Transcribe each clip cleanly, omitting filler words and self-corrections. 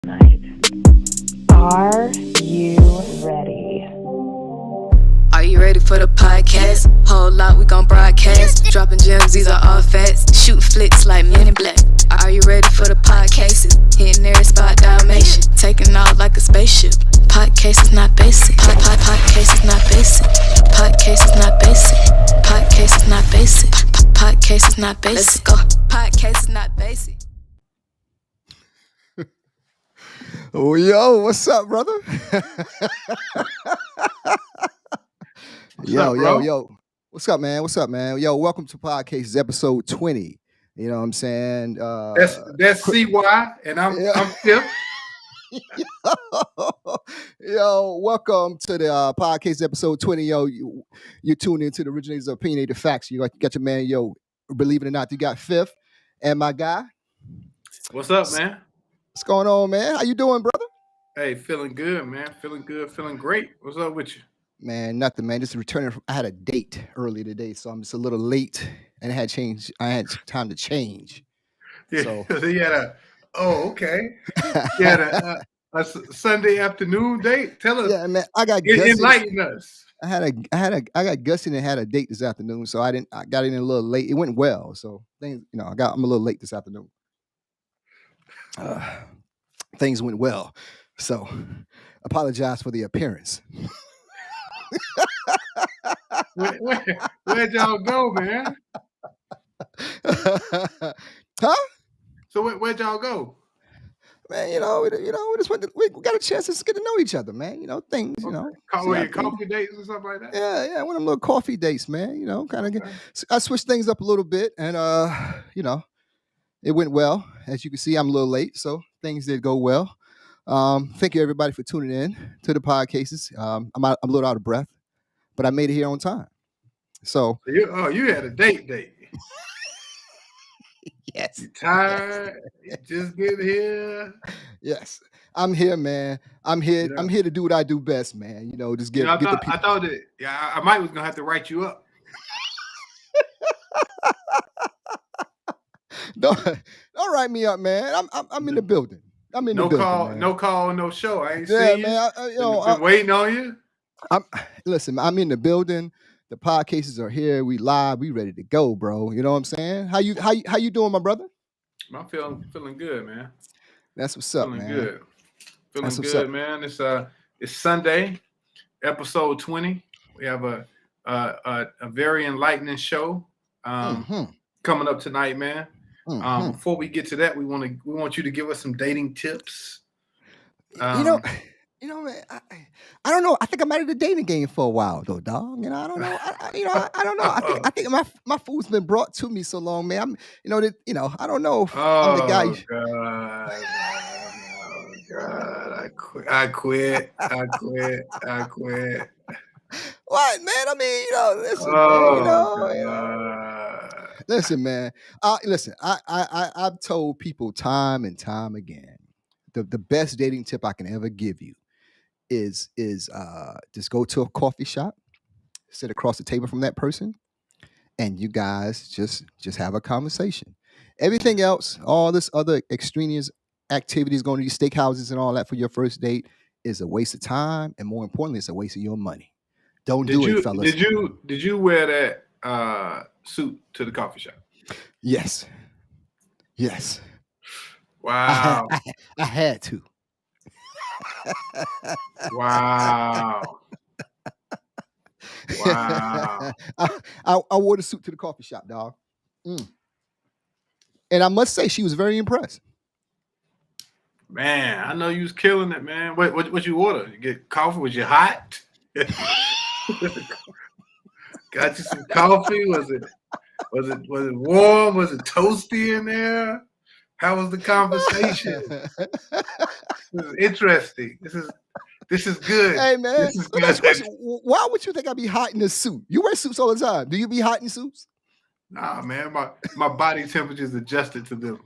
night. Are you ready? Are you ready for the podcast? Whole lot we gon' broadcast. Dropping gems, these are all facts. Shooting flicks like Men in Black. Are you ready for the podcases? Hitting every spot, Dalmatian. Taking off like a spaceship. Podcast is not basic. Podcast is not basic. Podcast is not basic. Podcast is not basic. Podcast is not basic. Let's go. Podcast is not basic. Oh, yo, what's up, brother? Yo. What's up, man? Yo, welcome to Podcases, episode 20. You know what I'm saying? That's CY, and I'm Skip. Yo, welcome to the Podcast episode 20. Yo, you're tuned into the originators of opinionated-facts. You got your man, yo, believe it or not, you got Fifth, and my guy. What's up, man? What's going on, man? How you doing, brother? Hey, feeling good, man. Feeling good, feeling great. What's up with you? Man, nothing, man. Just returning I had a date early today, so I'm just a little late and I had time to change. Yeah, So you had okay. You had a Sunday afternoon date. Tell us. yeah, man, I got gussy. Enlighten us. I got gussy and had a date this afternoon, so I got in a little late. It went well, so things, I'm a little late this afternoon. Things went well, so apologize for the appearance. Where'd y'all go, man? Huh? So where'd y'all go? Man, we just we got a chance to get to know each other, man. Things, see Were how your things- coffee dates or something like that? Yeah, one of them little coffee dates, man. Kind of. Okay. I switched things up a little bit, and it went well. As you can see, I'm a little late, so things did go well. Thank you everybody for tuning in to the podcasts. I'm a little out of breath, but I made it here on time. So You had a date. yes, You tired? You just get here. yes, I'm here, man. I'm here. Yeah. I'm here to do what I do best, man. Just get I the thought people. that. Yeah, I might was gonna have to write you up. Don't write me up, man. I'm in the building. I'm in the No building. call, Man. no call, no show. I ain't Yeah, seen you. man. Been waiting on you. Listen, I'm in the building. The podcasts are here. We live. We ready to go, bro. You know what I'm saying? How you doing, my brother? I'm feeling good, man. That's what's up, Feeling man. good. Feeling That's what's good, up. man. It's Sunday, episode 20. We have a very enlightening show coming up tonight, man. Before we get to that, we want you to give us some dating tips. Man, I don't know. I think I'm out of the dating game for a while, though, dog. I don't know. I don't know. I think my food's been brought to me so long, man. I don't know if I'm the guy. God, I quit. What, man? I mean, listen, listen, man. Listen, I've told people time and time again, the best dating tip I can ever give you is just go to a coffee shop, sit across the table from that person, and you guys just have a conversation. Everything else, all this other extraneous activities, going to these steakhouses and all that for your first date is a waste of time, and more importantly, it's a waste of your money. Don't do it, fellas. Did you wear that suit to the coffee shop? Yes. Wow. I had to. Wow. I wore the suit to the coffee shop, dog. And I must say, she was very impressed. Man, I know you was killing it, man. What you order? You get coffee? Was you hot? Got you some coffee? Was it warm? Was it toasty in there? How was the conversation? This is interesting. This is good. Hey, man, This is let me ask you a good. question. Why would you think I'd be hot in a suit? You wear suits all the time. Do you be hot in suits? Nah, man, my body temperature is adjusted to them.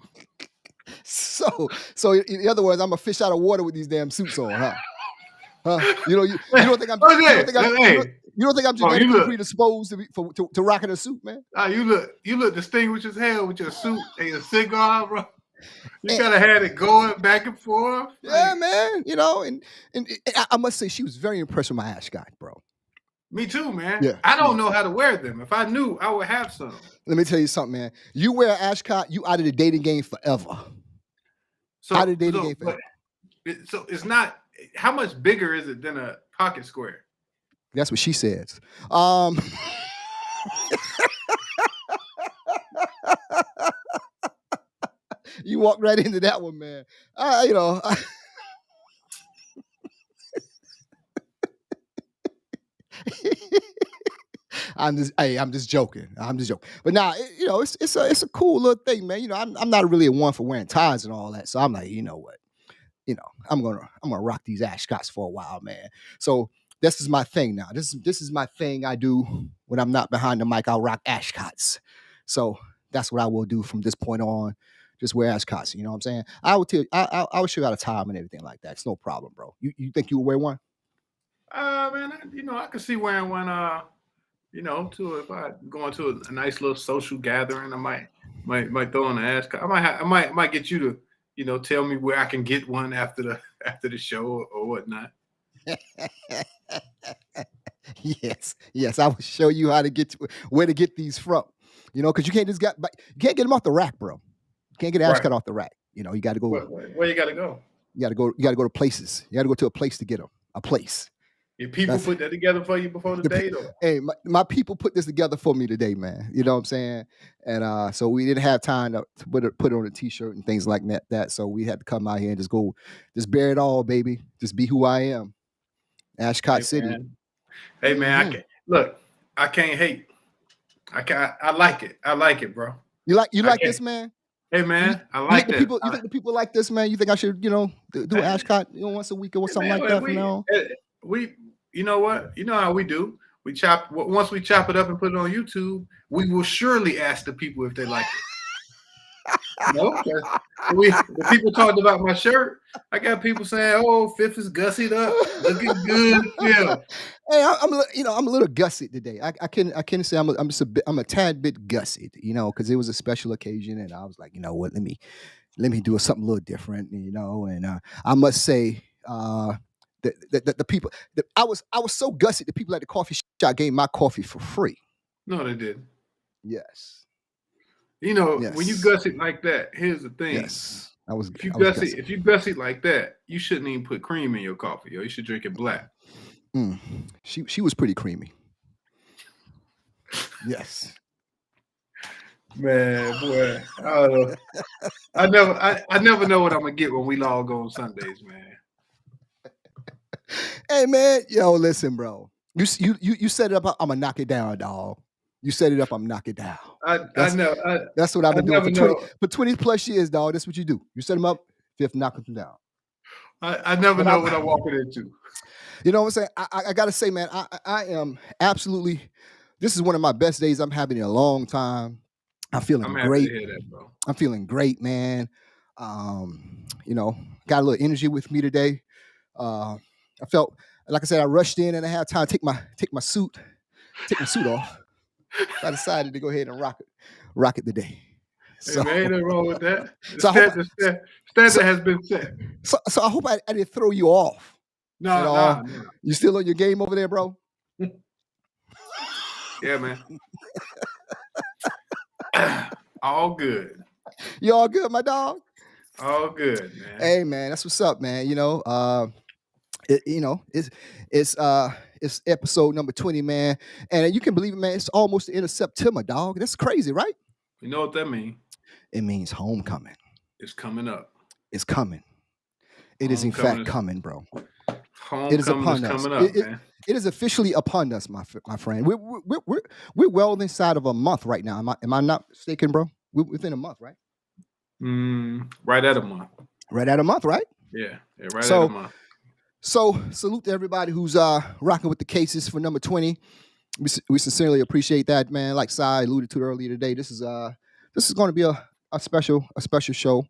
So in other words, I'm a fish out of water with these damn suits on, huh? You don't think I'm genetically predisposed to rocking a suit, man? You look distinguished as hell with your suit and your cigar, bro. You gotta have it going back and forth. Yeah, man. And I must say she was very impressed with my ascot, bro. Me too, man. Yeah, I don't know how to wear them. If I knew, I would have some. Let me tell you something, man. You wear an ascot, you out of the dating game forever. So, out of the dating game forever. So it's not. How much bigger is it than a pocket square? That's what she says. You walked right into that one, man. I'm just joking. But now, it's a cool little thing, man. I'm not really a one for wearing ties and all that. So I'm like, you know what? I'm gonna rock these ascots for a while, man. So this is my thing now. This is my thing I do when I'm not behind the mic. I'll rock ascots. So that's what I will do from this point on. Just wear ascots. You know what I'm saying? I would show you out of time and everything like that. It's no problem, bro. You think you would wear one? Man, I could see wearing one. If I going to a nice little social gathering, I might throw on an ascot. I might get you to tell me where I can get one after the show or whatnot. Yes, I will show you how to where to get these from. Because you can't get them off the rack, bro. You can't get an ascot off the rack. You got to go. Where you got to go? You got to go to places. You got to go to a place to get them. A place. Your people put that together for you before the date? Hey, my people put this together for me today, man. You know what I'm saying? And so we didn't have time to put it on a T-shirt and things like that. So we had to come out here and just bear it all, baby. Just be who I am. Ascot City. Man. Hey, man, I can't hate. I like it. I like it, bro. You like this, man? Hey, man, I like that. You think the people like this, man? You think I should, do an ascot, once a week or something like that from now on? You know what? You know how we do. Once we chop it up and put it on YouTube, we will surely ask the people if they like it. The people talked about my shirt. I got people saying, "Oh, Fifth is gussied up, looking good." Yeah. Hey, I'm a little gussied today. I can say I'm a tad bit gussied, because it was a special occasion, and I was like, you know what? Let me do something a little different, And I must say, the people, I was so gussied. The people at the coffee shop gave my coffee for free. No, they didn't. Yes. When you gusset like that, here's the thing. Yes. If you gusset like that, you shouldn't even put cream in your coffee. You should drink it black. She was pretty creamy. Yes. Man, boy, I never know what I'm gonna get when we log on Sundays, man. Hey, man, listen, bro. You set it up. I'm gonna knock it down, dog. You set it up. I'm knock it down. I know. That's what I've been doing for 20 plus years, dog. That's what you do. You set them up. Fifth, knock them down. I never know what I'm walking into. You know what I'm saying? I gotta say, man, I am absolutely. This is one of my best days I'm having in a long time. I'm feeling great. To hear that, bro. I'm feeling great, man. Got a little energy with me today. I felt, like I said, I rushed in and I had time to take my suit off. I decided to go ahead and rock it today. So, hey, man, ain't nothing wrong with that. The standard has been set. So I hope I didn't throw you off. No. You still on your game over there, bro? Yeah, man. All good. You all good, my dog? All good, man. Hey, man, that's what's up, man. It's episode number 20, man, and you can believe it, man. It's almost the end of September, dog. That's crazy, right? You know what that means? It means homecoming. It's coming up. It's coming. It is in fact coming, bro. Homecoming is coming up, man. It is officially upon us, my friend. We're well inside of a month right now. Am I not mistaken, bro? We're within a month, right? Right at a month. Right at a month, right? Yeah, right at a month. So salute to everybody who's rocking with the cases for number 20. We sincerely appreciate that, man. Like Si alluded to earlier today, this is going to be a special show.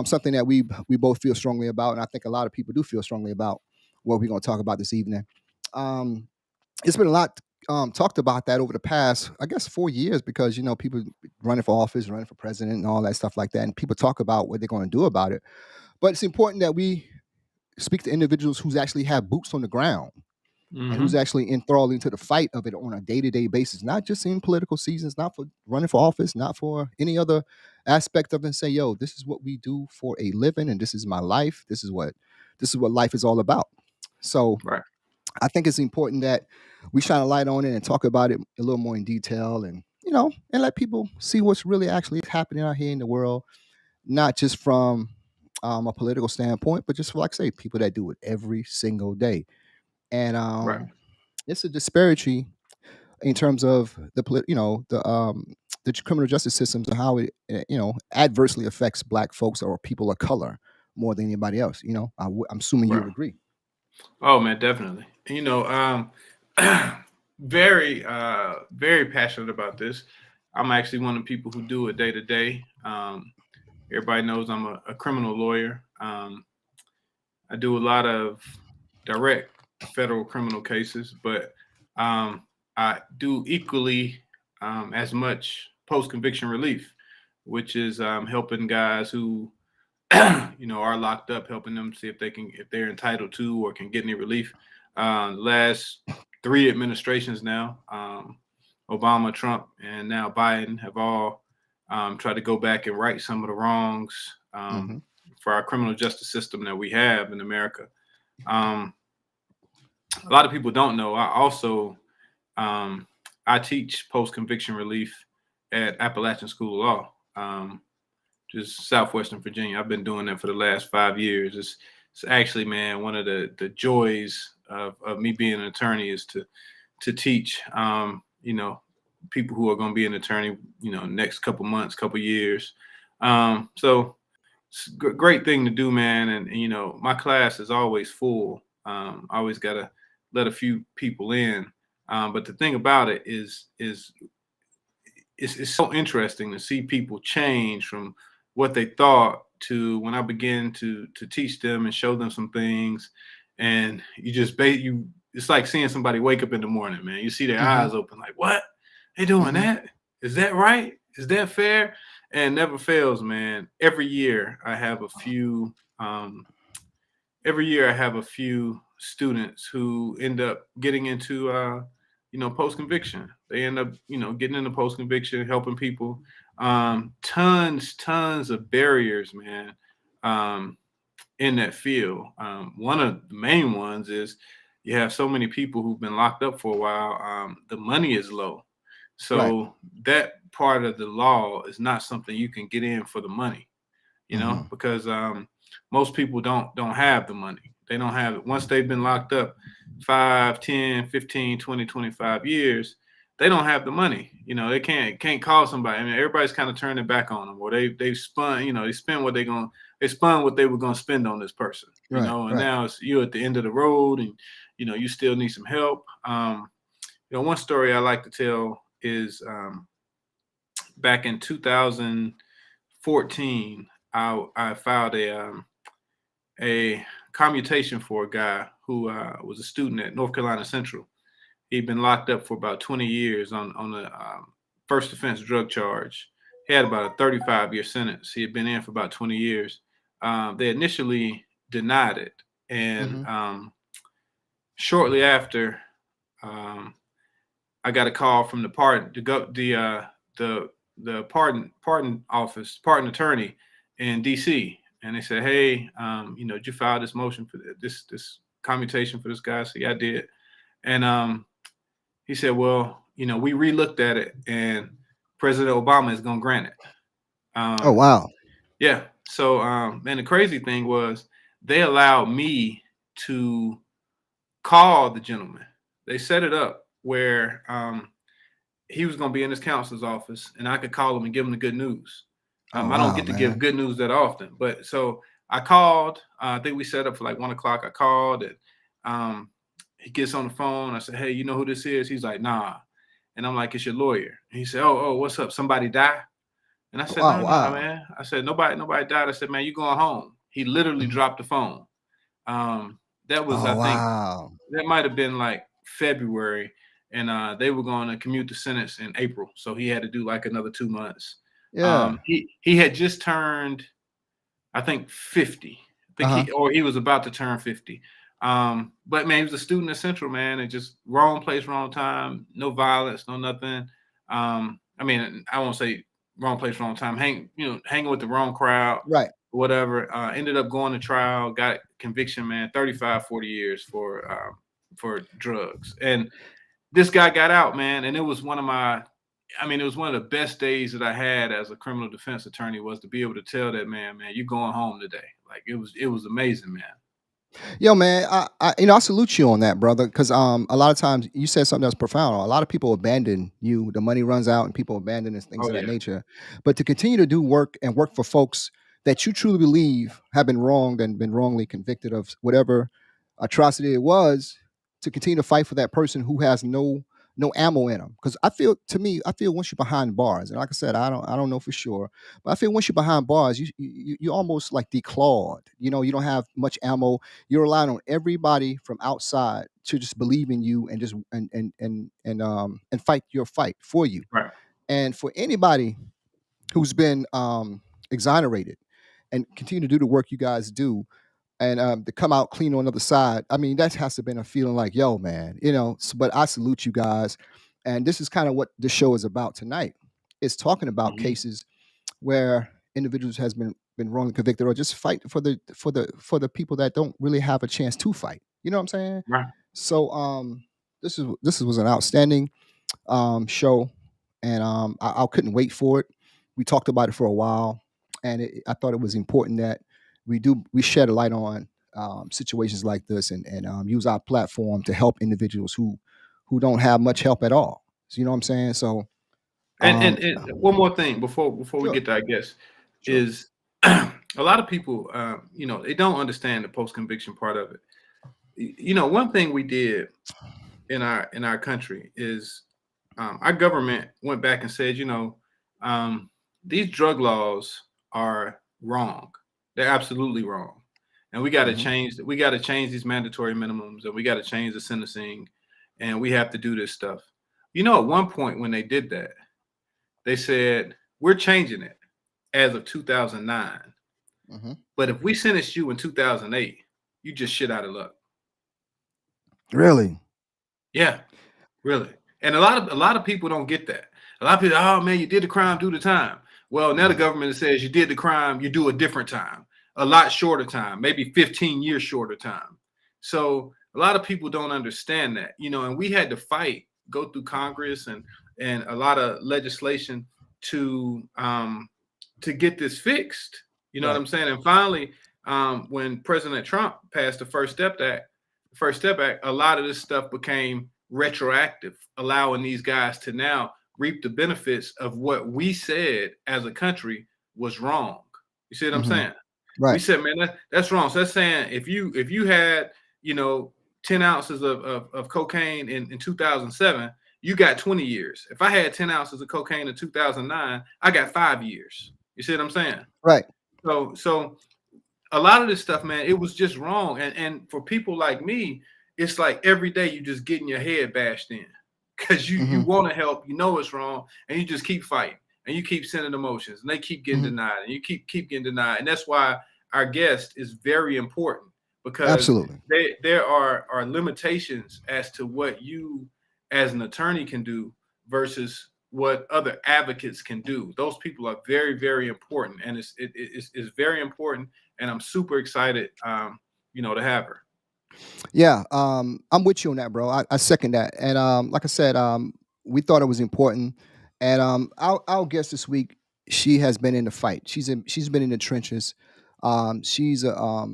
Something that we both feel strongly about, and I think a lot of people do feel strongly about what we're going to talk about this evening. It's been a lot talked about that over the past, I guess, 4 years, because people running for office, running for president, and all that stuff like that, and people talk about what they're going to do about it. But it's important that we speak to individuals who's actually have boots on the ground and who's actually enthralling to the fight of it on a day-to-day basis, not just in political seasons, not for running for office, not for any other aspect of it, and say, yo, this is what we do for a living, and this is my life. This is what life is all about. So Right. I think it's important that we shine a light on it and talk about it a little more in detail, and and let people see what's really actually happening out here in the world, not just from a political standpoint, but just for, like I say, people that do it every single day. And Right. it's a disparity in terms of the criminal justice systems and how it adversely affects Black folks or people of color more than anybody else. I'm assuming you Right. would agree. Oh man, definitely. Very, very passionate about this. I'm actually one of the people who do it day to day. Everybody knows I'm a criminal lawyer. I do a lot of direct federal criminal cases, but I do equally as much post conviction relief, which is helping guys who are locked up, helping them see if they're entitled to or can get any relief. The last 3 administrations now, Obama, Trump, and now Biden have all tried to go back and right some of the wrongs for our criminal justice system that we have in America. A lot of people don't know. I teach post conviction relief at Appalachian School of Law. Just Southwestern Virginia. I've been doing that for the last 5 years. It's actually, man, one of the joys of me being an attorney is to teach, people who are going to be an attorney, next couple months, couple years. So it's a great thing to do, man. And my class is always full. I always got to let a few people in. But the thing about it is it's so interesting to see people change from what they thought to when I begin to teach them and show them some things, and you just it's like seeing somebody wake up in the morning, man. You see their eyes open, like, what? They doing that? Is that right? Is that fair? And never fails, man. Every year I have a few students who end up getting into post conviction. They end up getting into post conviction, helping people. Tons of barriers, man, in that field. One of the main ones is you have so many people who've been locked up for a while. The money is low, so that part of the law is not something you can get in for the money, because most people don't have the money. They don't have it. Once they've been locked up 5, 10, 15, 20, 25 years, they don't have the money. They can't call somebody. I mean, everybody's kind of turning back on them, or they spun, they spend what they spun what they were going to spend on this person, and now it's you at the end of the road, and you still need some help. One story I like to tell is back in 2014, I filed a commutation for a guy who was a student at North Carolina Central. He'd been locked up for about 20 years on a first offense drug charge. He had about a 35-year sentence. He had been in for about 20 years. They initially denied it, and shortly after, I got a call from the pardon office, pardon attorney in D.C. And they said, hey, did you file this motion for this commutation for this guy? I said, yeah, I did. And he said, well, we re-looked at it, and President Obama is going to grant it. Oh, wow. Yeah. So, and the crazy thing was they allowed me to call the gentleman. They set it up where he was going to be in his counselor's office, and I could call him and give him the good news. I don't get to give good news that often, but so I called. I think we set up for like 1 o'clock. I called, and he gets on the phone. I said, hey, you know who this is? He's like, nah. And I'm like, it's your lawyer. And he said, oh, what's up? Somebody die? And I said, no, man. I said, nobody died. I said, man, you going home. He literally dropped the phone. That was, I think, that might have been like February. and they were going to commute the sentence in April, so he had to do like another 2 months. Yeah. He had just turned, I think, 50. I think he was about to turn 50. But man, he was a student at Central, man, and just wrong place, wrong time, no violence, no nothing. I mean, I won't say wrong place, wrong time. Hanging with the wrong crowd, Right. whatever. Ended up going to trial, got conviction, man, 35, 40 years for drugs. And this guy got out, man, and it was one of the best days that I had as a criminal defense attorney, was to be able to tell that man, you're going home today. Like it was amazing, man. Yo, man, I salute you on that, brother, because a lot of times you said something that's profound. A lot of people abandon you. The money runs out, and people abandon and things Oh of that yeah, nature. But to continue to do work and work for folks that you truly believe have been wronged and been wrongly convicted of whatever atrocity it was, to continue to fight for that person who has no ammo in them. Because I feel once you're behind bars, and like I said, I don't know for sure, but I feel once you're behind bars, you almost like declawed. You don't have much ammo. You're relying on everybody from outside to just believe in you and just and fight your fight for you. right. And for anybody who's been exonerated and continue to do the work you guys do, and to come out clean on the other side, I mean, that has to have been a feeling like, yo, man, but I salute you guys. And this is kind of what the show is about tonight. It's talking about Hmm. cases where individuals has been wrongly convicted, or just fight for the people that don't really have a chance to fight. You know what I'm saying? Right. So this was an outstanding show, and I couldn't wait for it. We talked about it for a while, and I thought it was important that we shed a light on situations like this, and use our platform to help individuals who don't have much help at all. So, you know what I'm saying? So And um, one more thing before we sure, get there, I guess, sure. is a lot of people, they don't understand the post conviction part of it. One thing we did in our country is, our government went back and said, um, these drug laws are wrong. They're absolutely wrong, and we got to Hmm. change. We got to change these mandatory minimums, and we got to change the sentencing, and we have to do this stuff. At one point when they did that, they said, we're changing it as of 2009. Hmm. But if we sentenced you in 2008, you just shit out of luck. Really? Yeah, really. And a lot of people don't get that. A lot of people, oh man, you did the crime, do the time. Well, now the Hmm. government says you did the crime, you do a different time, a lot shorter time, maybe 15 years shorter time. So a lot of people don't understand that, and we had to fight, go through Congress and a lot of legislation to to get this fixed. You know what Right. I'm saying? And finally, when President Trump passed the First Step Act, a lot of this stuff became retroactive, allowing these guys to now reap the benefits of what we said as a country was wrong. You see what I'm Hmm. saying? We Right. said, man, that's wrong. So that's saying if you had, 10 ounces of cocaine in 2007, you got 20 years. If I had 10 ounces of cocaine in 2009, I got 5 years. You see what I'm saying? Right. So a lot of this stuff, man, it was just wrong. And for people like me, it's like every day you just getting your head bashed in because you Hmm. want to help, it's wrong, and you just keep fighting and you keep sending emotions and they keep getting Hmm. denied and you keep getting denied. And that's why our guest is very important, because Absolutely. there are limitations as to what you as an attorney can do versus what other advocates can do. Those people are very, very important, and it's very important, and I'm super excited, to have her. Yeah, I'm with you on that, bro. I second that. And like I said, we thought it was important. And our guest this week, she has been in the fight. She's been in the trenches. She's a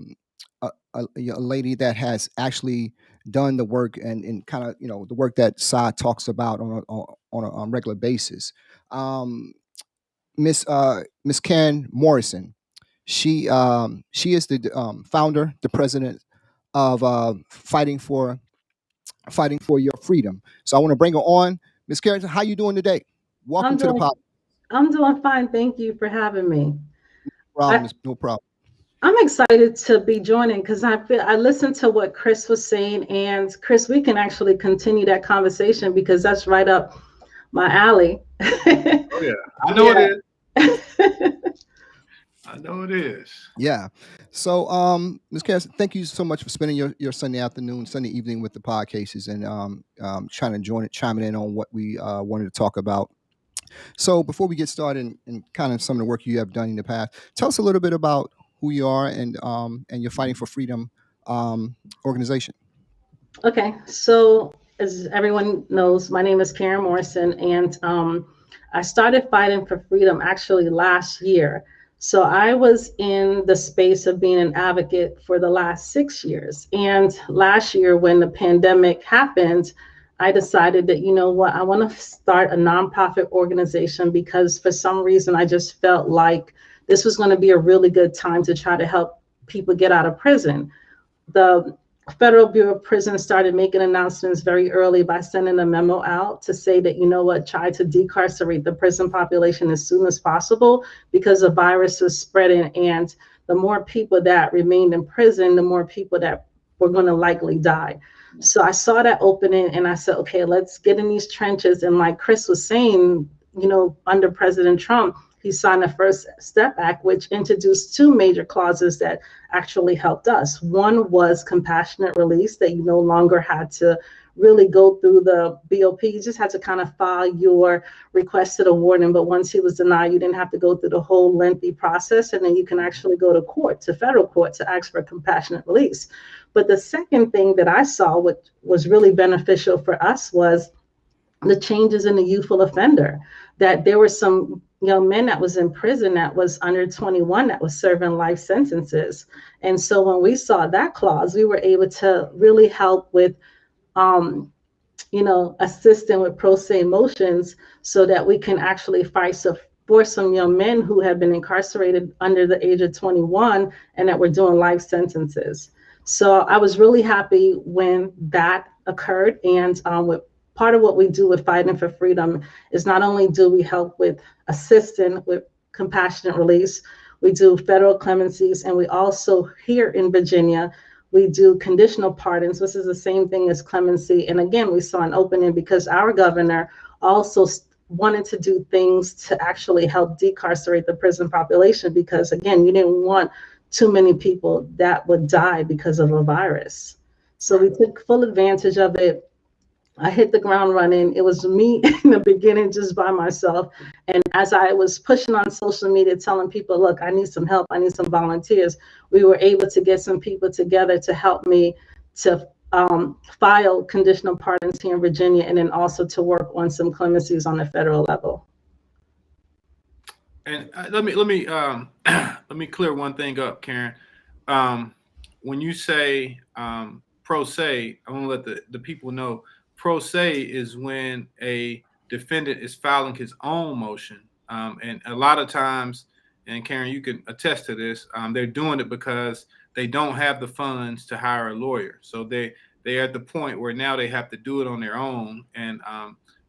lady that has actually done the work, and kind of the work that Sai talks about on a regular basis. Um, Miss Karen Morrison. She is the founder, the president of fighting for your freedom. So I want to bring her on. Miss Carrington, how you doing today? Welcome I'm to the doing podcast. I'm doing fine. Thank you for having me. Problem I is no problem. I'm excited to be joining because I listened to what Chris was saying, and Chris, we can actually continue that conversation because that's right up my alley. Oh yeah, I know it is. I know it is. Yeah. So, Ms. Cass, thank you so much for spending your Sunday afternoon, Sunday evening with the Podcases and trying to chiming in on what we wanted to talk about. So, before we get started and kind of some of the work you have done in the past, tell us a little bit about who you are and your Fighting for Freedom organization. Okay, so as everyone knows, my name is Karen Morrison, and I started fighting for freedom actually last year. So I was in the space of being an advocate for the last 6 years. And last year, when the pandemic happened, I decided that, you know what, I want to start a nonprofit organization because for some reason I just felt like this was going to be a really good time to try to help people get out of prison. The Federal Bureau of Prisons started making announcements very early by sending a memo out to say that, you know what, try to decarcerate the prison population as soon as possible because the virus was spreading. And the more people that remained in prison, the more people that were going to likely die. So I saw that opening and I said, okay, let's get in these trenches. And like Chris was saying, you know, under President Trump, he signed the First Step Act, which introduced two major clauses that actually helped us. One was compassionate release, that you no longer had to really go through the BOP. You just had to kind of file your request to the warden. But once he was denied, you didn't have to go through the whole lengthy process. And then you can actually go to court, to federal court, to ask for compassionate release. But the second thing that I saw, which was really beneficial for us, was the changes in the youthful offender, that there were some young men that was in prison that was under 21 that was serving life sentences. And so when we saw that clause, we were able to really help with, assisting with pro se motions so that we can actually fight for some young men who had been incarcerated under the age of 21 and that were doing life sentences. So I was really happy when that occurred. And with part of what we do with Fighting for Freedom is not only do we help with assisting with compassionate release, we do federal clemencies, and we also, here in Virginia, we do conditional pardons, which is the same thing as clemency. And again, we saw an opening because our governor also wanted to do things to actually help decarcerate the prison population because, again, you didn't want too many people that would die because of a virus. So we took full advantage of it. I hit the ground running. It was me in the beginning, just by myself. And as I was pushing on social media, telling people, look, I need some help, I need some volunteers, we were able to get some people together to help me to file conditional pardons here in Virginia, and then also to work on some clemencies on the federal level. And let me clear one thing up, Karen. When you say pro se, I want to let the people know. Pro se is when a defendant is filing his own motion, and a lot of times, and Karen, you can attest to this, they're doing it because they don't have the funds to hire a lawyer. So they're at the point where now they have to do it on their own, and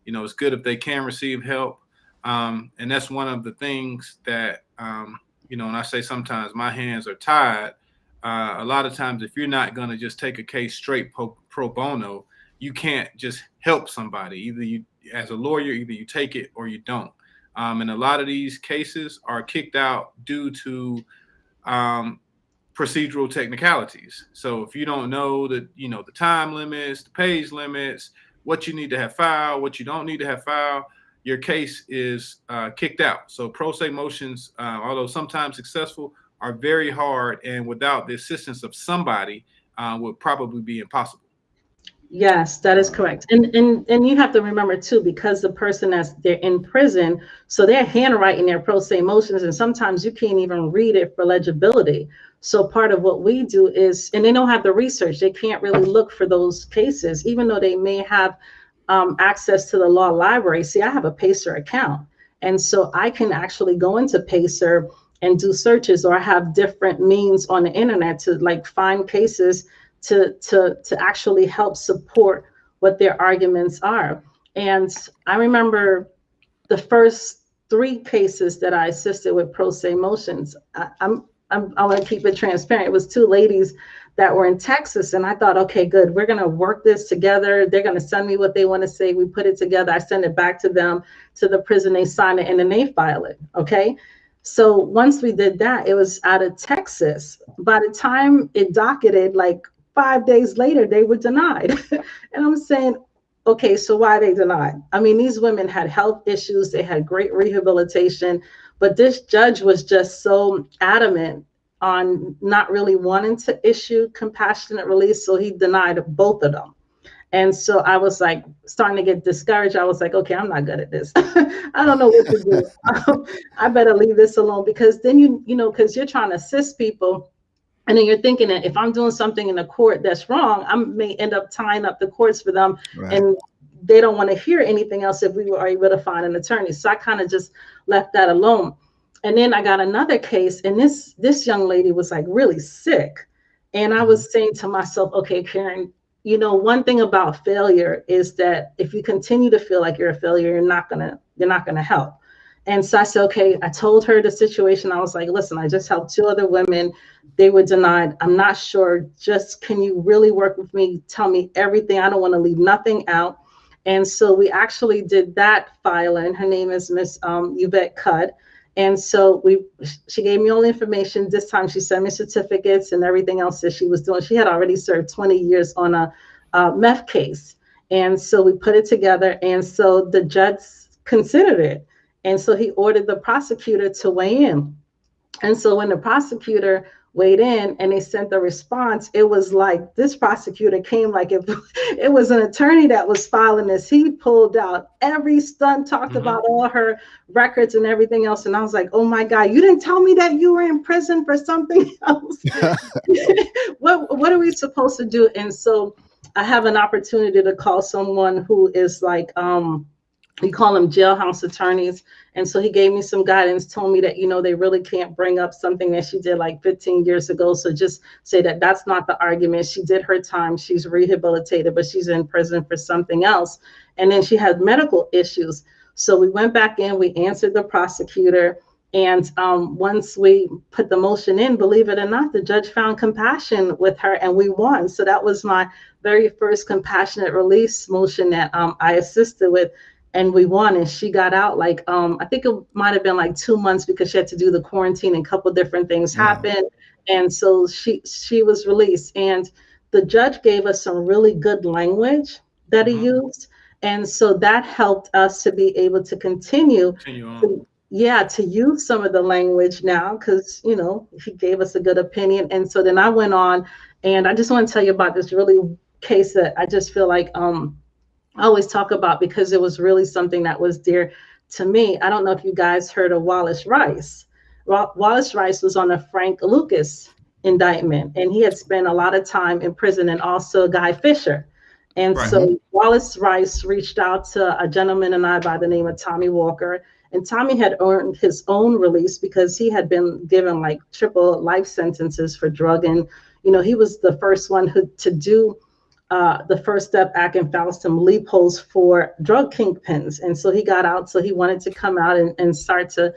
it's good if they can receive help. And that's one of the things that and I say sometimes my hands are tied. A lot of times, if you're not going to just take a case straight pro bono, you can't just help somebody. Either you, as a lawyer, either you take it or you don't. And a lot of these cases are kicked out due to procedural technicalities. So if you don't know the time limits, the page limits, what you need to have filed, what you don't need to have filed, your case is kicked out. So pro se motions, although sometimes successful, are very hard, and without the assistance of somebody, would probably be impossible. Yes, that is correct. And you have to remember too, because the person they're in prison, so they're handwriting their pro se motions, and sometimes you can't even read it for legibility. So part of what we do is, and they don't have the research, they can't really look for those cases, even though they may have access to the law library. See, I have a Pacer account, and so I can actually go into Pacer and do searches, or I have different means on the internet to like find cases to actually help support what their arguments are. And I remember the first 3 cases that I assisted with pro se motions. I want to keep it transparent. It was two ladies that were in Texas, and I thought, okay, good, we're going to work this together. They're going to send me what they want to say. We put it together. I send it back to them, to the prison. They sign it, and then they file it. Okay. So once we did that, it was out of Texas. By the time it docketed, like 5 days later, they were denied. And I'm saying, okay, so why are they denied? I mean, these women had health issues. They had great rehabilitation, but this judge was just so adamant on not really wanting to issue compassionate release. So he denied both of them. And so I was like starting to get discouraged. I was like, okay, I'm not good at this. I don't know what to do. I better leave this alone, because then because you're trying to assist people. And then you're thinking that if I'm doing something in the court that's wrong, I may end up tying up the courts for them. Right. And they don't want to hear anything else if we were able to find an attorney. So I kind of just left that alone. And then I got another case, and this young lady was like really sick. And I was saying to myself, okay, Karen, one thing about failure is that if you continue to feel like you're a failure, you're not gonna help. And so I said, okay, I told her the situation. I was like, listen, I just helped two other women. They were denied. I'm not sure. Just, can you really work with me? Tell me everything. I don't want to leave nothing out. And so we actually did that filing. Her name is Miss Yvette Cudd. And so she gave me all the information. This time she sent me certificates and everything else that she was doing. She had already served 20 years on a meth case. And so we put it together. And so the judge considered it. And so he ordered the prosecutor to weigh in. And so when the prosecutor weighed in and they sent the response, it was like this prosecutor came like if it was an attorney that was filing this. He pulled out every stunt, talked about all her records and everything else. And I was like, oh my God, you didn't tell me that you were in prison for something else. What are we supposed to do? And so I have an opportunity to call someone who is like, we call them jailhouse attorneys. And so he gave me some guidance, told me that, they really can't bring up something that she did like 15 years ago. So just say that that's not the argument. She did her time. She's rehabilitated, but she's in prison for something else. And then she had medical issues. So we went back in, we answered the prosecutor. And once we put the motion in, believe it or not, the judge found compassion with her and we won. So that was my very first compassionate release motion that I assisted with. And we won, and she got out like, I think it might have been like 2 months because she had to do the quarantine and a couple different things happened. And so she was released. And the judge gave us some really good language that he used. And so that helped us to be able to continue to use some of the language now, because, he gave us a good opinion. And so then I went on, and I just want to tell you about this really case that I just feel like, I always talk about, because it was really something that was dear to me. I don't know if you guys heard of Wallace Rice. Wallace Rice was on a Frank Lucas indictment, and he had spent a lot of time in prison, and also Guy Fisher. And so Wallace Rice reached out to a gentleman and I by the name of Tommy Walker. And Tommy had earned his own release because he had been given like triple life sentences for drug. And, he was the first one to do the First Step Act and found some loopholes for drug kingpins. And so he got out. So he wanted to come out and start to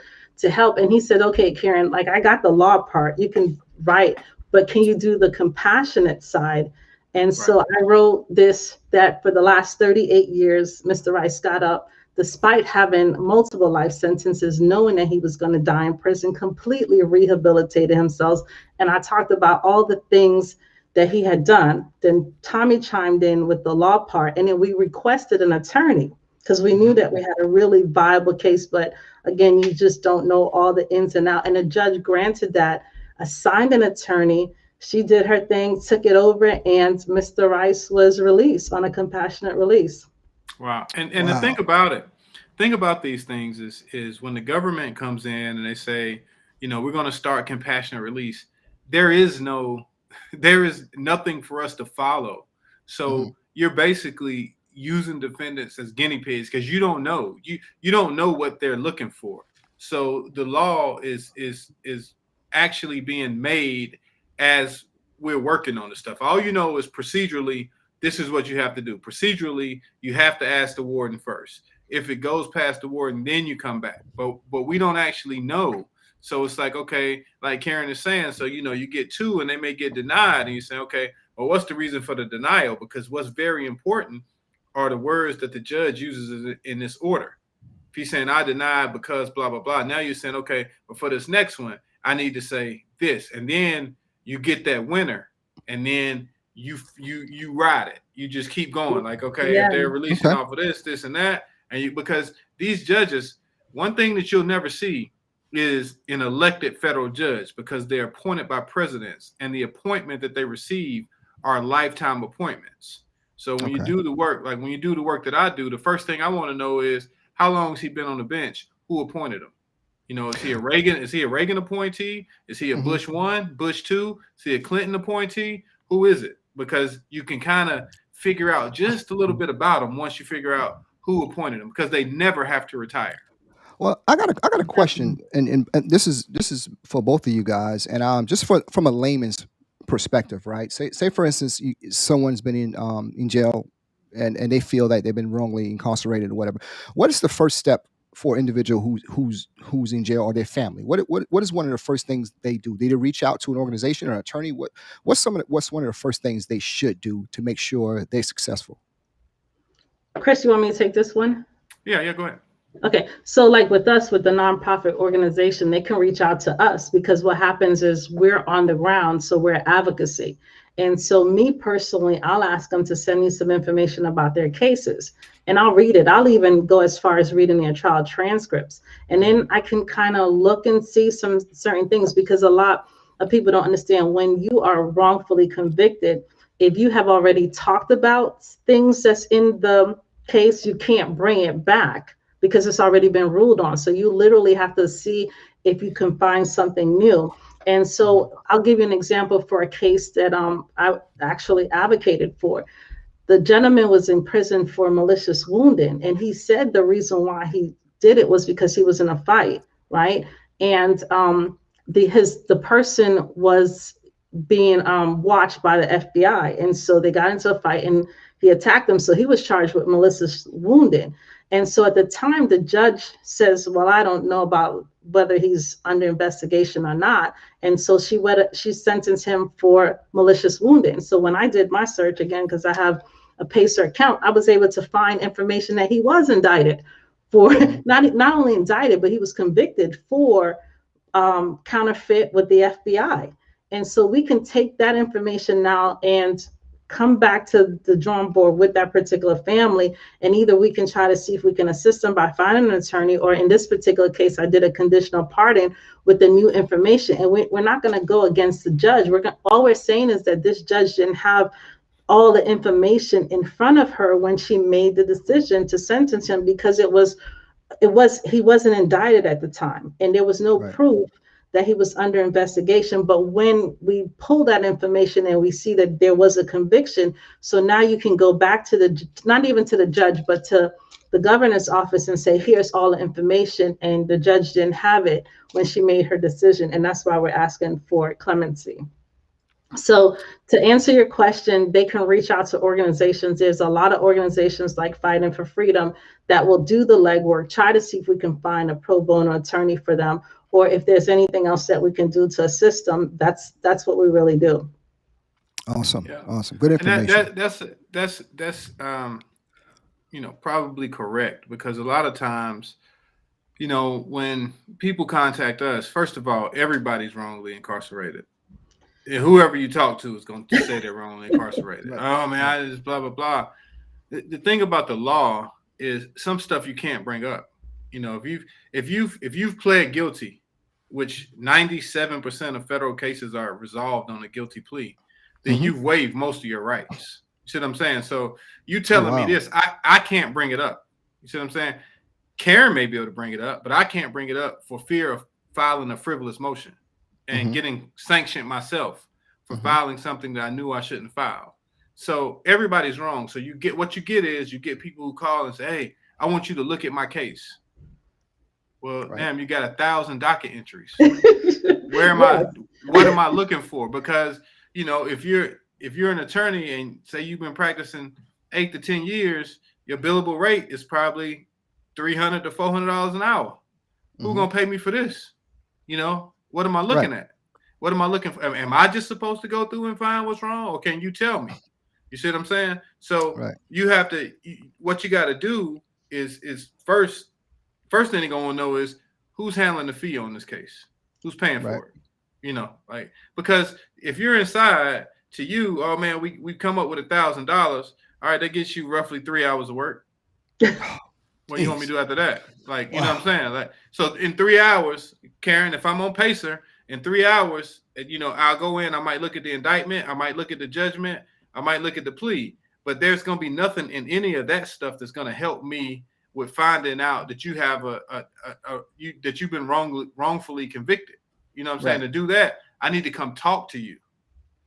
help. And he said, okay, Karen, like I got the law part, you can write, but can you do the compassionate side? And so I wrote that for the last 38 years, Mr. Rice got up, despite having multiple life sentences, knowing that he was going to die in prison, completely rehabilitated himself. And I talked about all the things that he had done. Then Tommy chimed in with the law part, and then we requested an attorney because we knew that we had a really viable case. But again, you just don't know all the ins and outs. And the judge granted that, assigned an attorney. She did her thing, took it over, and Mr. Rice was released on a compassionate release. Wow. And the thing about these things is when the government comes in and they say, we're going to start compassionate release, there is nothing for us to follow. So you're basically using defendants as guinea pigs because you don't know. You don't know what they're looking for. So the law is actually being made as we're working on the stuff. All you know is procedurally, this is what you have to do. Procedurally, you have to ask the warden first. If it goes past the warden, then you come back. But we don't actually know. So it's like, okay, like Karen is saying, so, you get 2 and they may get denied. And you say, okay, well, what's the reason for the denial? Because what's very important are the words that the judge uses in this order. If he's saying I deny because blah, blah, blah. Now you're saying, okay, but for this next one, I need to say this. And then you get that winner. And then you ride it. You just keep going. Like, okay, if they're releasing off of this and that. And because these judges, one thing that you'll never see is an elected federal judge, because they're appointed by presidents, and the appointment that they receive are lifetime appointments. So when you do the work, like when you do the work that I do, the first thing I want to know is how long has he been on the bench? Who appointed him? Is he a Reagan? Is he a Reagan appointee? Is he a Bush 1, Bush 2? Is he a Clinton appointee? Who is it? Because you can kind of figure out just a little bit about him once you figure out who appointed him, because they never have to retire. Well, I got a question, and this is for both of you guys, and just from a layman's perspective, right? Say for instance, someone's been in jail, and they feel that they've been wrongly incarcerated or whatever. What is the first step for an individual who's in jail, or their family? What is one of the first things they do? Do they reach out to an organization or an attorney? What's one of the first things they should do to make sure they're successful? Chris, you want me to take this one? Yeah, go ahead. Okay, so like with us, with the nonprofit organization, they can reach out to us, because what happens is we're on the ground, so we're advocacy. And so me personally, I'll ask them to send me some information about their cases, and I'll read it. I'll even go as far as reading their trial transcripts. And then I can kind of look and see some certain things, because a lot of people don't understand when you are wrongfully convicted, if you have already talked about things that's in the case, you can't bring it back, because it's already been ruled on. So you literally have to see if you can find something new. And so I'll give you an example for a case that I actually advocated for. The gentleman was in prison for malicious wounding, and he said the reason why he did it was because he was in a fight, right? And the person was being watched by the FBI, and so they got into a fight and he attacked them. So he was charged with malicious wounding. And so at the time, the judge says, well, I don't know about whether he's under investigation or not. And so she sentenced him for malicious wounding. So when I did my search again, because I have a PACER account, I was able to find information that he was indicted for, not only indicted, but he was convicted for counterfeit with the FBI. And so we can take that information now and come back to the drawing board with that particular family, and either we can try to see if we can assist them by finding an attorney, or in this particular case, I did a conditional pardon with the new information. And we're not going to go against the judge. All we're saying is that this judge didn't have all the information in front of her when she made the decision to sentence him, because he wasn't indicted at the time, and there was no proof that he was under investigation. But when we pull that information and we see that there was a conviction, so now you can go back to not even to the judge, but to the governor's office and say, here's all the information, and the judge didn't have it when she made her decision, and that's why we're asking for clemency. So to answer your question, they can reach out to organizations. There's a lot of organizations like Fighting for Freedom that will do the legwork, try to see if we can find a pro bono attorney for them, or if there's anything else that we can do to assist them. That's what we really do. Awesome. Awesome. Good information. And that's probably correct, because a lot of times, when people contact us, first of all, everybody's wrongly incarcerated. And whoever you talk to is going to say they're wrongly incarcerated. Oh man, I just blah blah blah. The thing about the law is some stuff you can't bring up. If you've pled guilty, which 97% of federal cases are resolved on a guilty plea, then you've waived most of your rights. You see what I'm saying? So you telling me this, I can't bring it up. You see what I'm saying? Karen may be able to bring it up, but I can't bring it up for fear of filing a frivolous motion and getting sanctioned myself for filing something that I knew I shouldn't file. So everybody's wrong. So you get people who call and say, hey, I want you to look at my case. Well, damn, you got 1,000 docket entries. Where am I? What am I looking for? Because, if you're an attorney and say you've been practicing 8 to 10 years, your billable rate is probably $300 to $400 an hour. Who's going to pay me for this? You know, what am I Right. looking at? What am I looking for? Am I just supposed to go through and find what's wrong, or can you tell me? You see what I'm saying? So Right. you have to. What you got to do is first thing they're gonna know is who's handling the fee on this case, who's paying Right. for it. You know, like, because if you're inside, to you, oh man, we come up with $1,000. All right, that gets you roughly 3 hours of work. What you want me to do after that? Like, you know what I'm Wow. saying? Like, so in 3 hours, Karen, if I'm on Pacer, in 3 hours, you know, I'll go in, I might look at the indictment, I might look at the judgment, I might look at the plea, but there's going to be nothing in any of that stuff that's going to help me with finding out that you have that you've been wrongfully convicted. You know what I'm saying? Right. To do that, I need to come talk to you,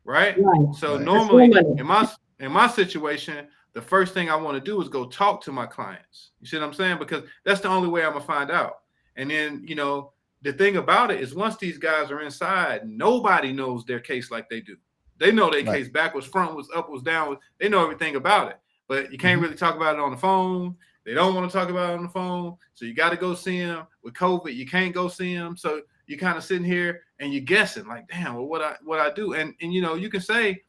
right? Right. So Right. That's more normally money. in my situation, the first thing I want to do is go talk to my clients. You see what I'm saying? Because that's the only way I'm gonna find out. And then, you know, the thing about it is, once these guys are inside, nobody knows their case like they do. They know their Right. case backwards, frontwards, upwards, downwards. They know everything about it, but you can't Mhm. really talk about it on the phone. They don't want to talk about it on the phone, so you got to go see them. With COVID, you can't go see them, so you're kind of sitting here and you're guessing, like, damn, well, what I do, and you know, you can say,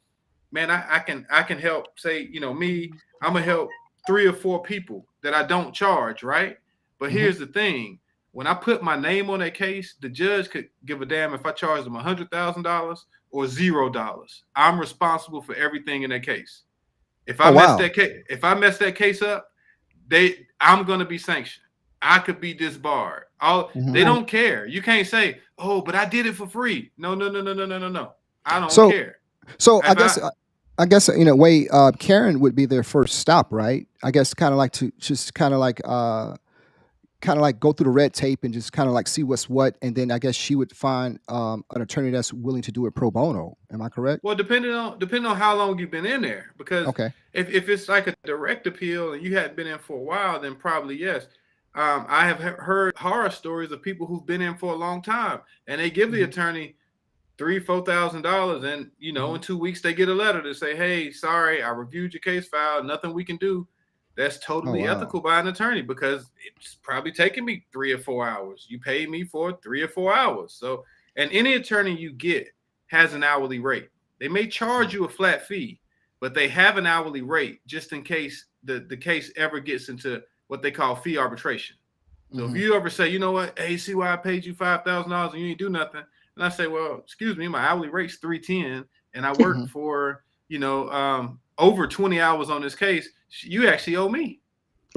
man, I can help. Say, you know, me, I'm gonna help 3 or 4 people that I don't charge, right? But Mhm. here's the thing: when I put my name on that case, the judge could give a damn if I charge them $100,000 or $0. I'm responsible for everything in that case. Oh wow. If I mess that case up, I'm gonna be sanctioned. I could be disbarred. They Mhm. Right. don't care. You can't say, "Oh, but I did it for free." No, no, no, no, no, no, no, no. I don't So care. so If I I guess in a way, Karen would be their first stop, right? I guess kind of like to just kind of like go through the red tape and just kind of like see what's what, and then I guess she would find an attorney that's willing to do it pro bono. Am I correct? Well, depending on how long you've been in there, because Okay. if it's like a direct appeal and you hadn't been in for a while, then probably yes. I have heard horror stories of people who've been in for a long time, and they give the Hmm. attorney $3,000-4,000, and you know, Hmm. in 2 weeks they get a letter to say, "Hey, sorry, I reviewed your case file. Nothing we can do." That's Oh totally wow. ethical by an attorney, because it's probably taking me 3 or 4 hours. You paid me for 3 or 4 hours, so, and any attorney you get has an hourly rate. They may charge you a flat fee, but they have an hourly rate just in case the case ever gets into what they call fee arbitration. So if Hmm. you ever say, you know what, hey, see why I paid you $5,000 and you ain't do nothing, and I say, well, excuse me, my hourly rate's 310, and I worked Hmm. for, you know, over 20 hours on this case, you actually owe me.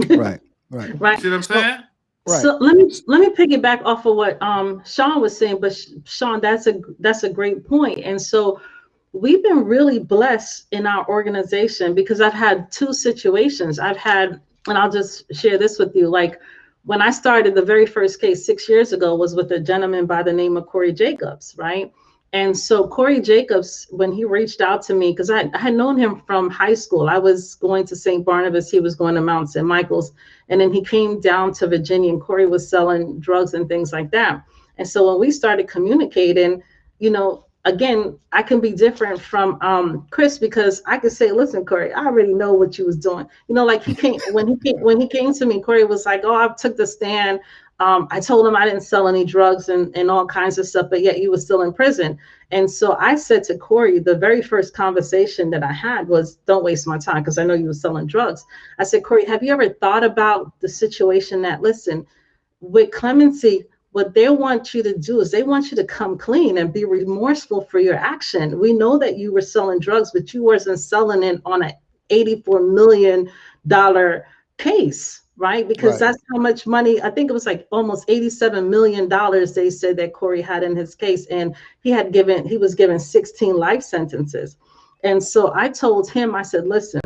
Right. Right. You Right. see what I'm So saying? right. So let me piggyback off of what Sean was saying, but Sean, that's a great point. And so we've been really blessed in our organization because I've had two situations. And I'll just share this with you. Like when I started, the very first case 6 years ago was with a gentleman by the name of Corey Jacobs, right? And so Corey Jacobs, when he reached out to me, because I had known him from high school, I was going to St. Barnabas, he was going to Mount St. Michael's, and then he came down to Virginia, and Corey was selling drugs and things like that. And so when we started communicating, you know, again, I can be different from Chris because I could say, listen, Corey, I already know what you was doing. You know, like when he came to me, Corey was like, oh, I took the stand. I told him I didn't sell any drugs and all kinds of stuff, but yet you were still in prison. And so I said to Corey, the very first conversation that I had was, don't waste my time because I know you were selling drugs. I said, Corey, have you ever thought about the situation that, listen, with clemency, what they want you to do is they want you to come clean and be remorseful for your action. We know that you were selling drugs, but you wasn't selling it on an $84 million case, right? Because Right. that's how much money, I think it was like almost $87 million they said that Corey had in his case. And he was given 16 life sentences. And so I told him, I said, listen,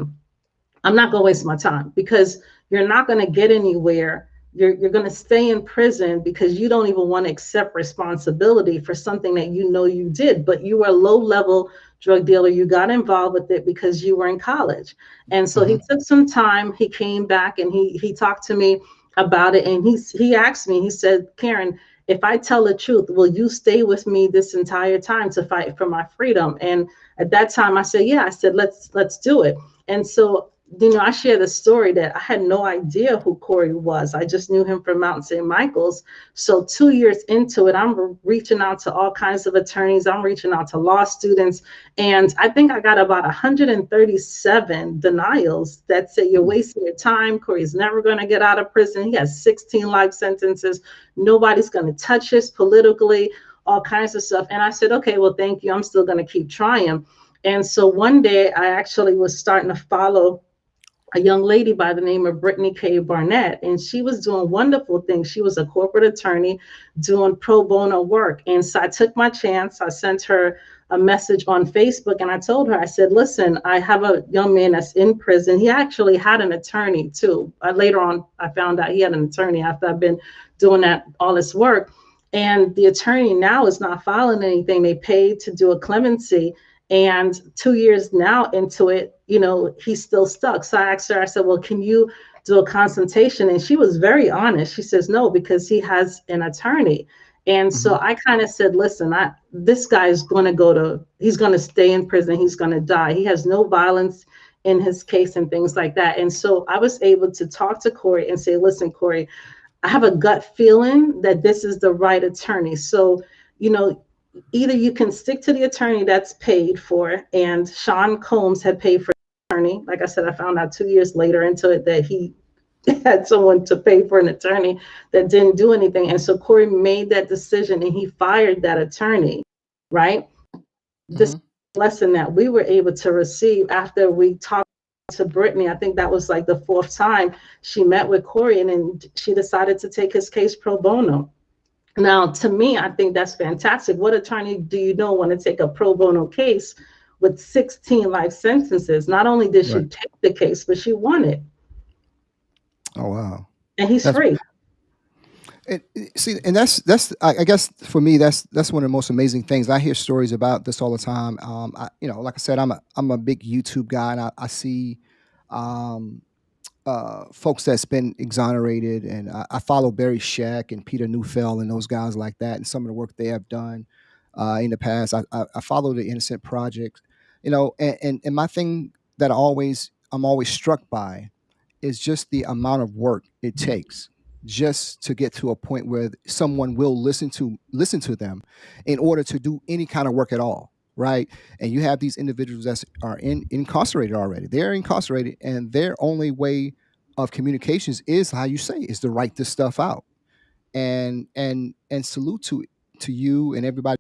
I'm not going to waste my time because you're not going to get anywhere. You're going to stay in prison because you don't even want to accept responsibility for something that you know you did, but you were a low level drug dealer. You got involved with it because you were in college. And so Hmm. he took some time. He came back and he talked to me about it. And he asked me, he said, Karen, if I tell the truth, will you stay with me this entire time to fight for my freedom? And at that time I said, yeah, I said, let's do it. And so I shared the story that I had no idea who Corey was. I just knew him from Mount St. Michael's. So 2 years into it, I'm reaching out to all kinds of attorneys. I'm reaching out to law students. And I think I got about 137 denials that say you're wasting your time. Corey's never going to get out of prison. He has 16 life sentences. Nobody's going to touch us politically, all kinds of stuff. And I said, okay, well, thank you. I'm still going to keep trying. And so one day I actually was starting to follow a young lady by the name of Brittany K. Barnett, and she was doing wonderful things. She was a corporate attorney doing pro bono work. And so I took my chance. I sent her a message on Facebook, and I told her, I said, listen, I have a young man that's in prison. He actually had an attorney too. Later on, I found out he had an attorney after I've been doing all this work. And the attorney now is not filing anything. They paid to do a clemency. And 2 years now into it, he's still stuck. So I asked her, I said, well, can you do a consultation? And she was very honest. She says, no, because he has an attorney. And so I kind of said, listen, this guy is he's going to stay in prison. He's going to die. He has no violence in his case and things like that. And so I was able to talk to Corey and say, listen, Corey, I have a gut feeling that this is the right attorney. So, either you can stick to the attorney that's paid for, and Sean Combs had paid for the attorney. Like I said, I found out 2 years later into it that he had someone to pay for an attorney that didn't do anything. And so Corey made that decision and he fired that attorney, right? This lesson that we were able to receive after we talked to Brittany, I think that was like the fourth time she met with Corey, and then she decided to take his case pro bono. Now, to me, I think that's fantastic. What attorney do you know want to take a pro bono case with 16 life sentences? Not only did she take the case, but she won it. Oh, wow. And he's free. And that's I guess for me, that's one of the most amazing things. I hear stories about this all the time. Like I said, I'm a big YouTube guy, and I see folks that's been exonerated, and I follow Barry Scheck and Peter Neufeld and those guys like that, and some of the work they have done in the past. I follow the Innocent Project, and my thing that I'm always struck by is just the amount of work it takes just to get to a point where someone will listen to them in order to do any kind of work at all. Right. And you have these individuals that are incarcerated already. They're incarcerated, and their only way of communications is how you say is to write this stuff out. And salute to you and everybody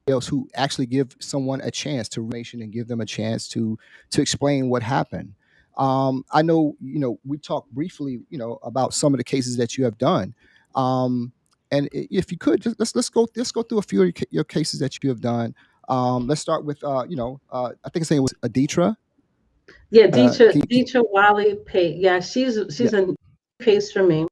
else who actually give someone a chance to relation and give them a chance to explain what happened. I know, we talked briefly, about some of the cases that you have done. And if you could, just let's go through a few of your cases that you have done. Let's start with, I think his name was Aditra. Yeah, Deetra Wiley Pate. Yeah, she's a case for me.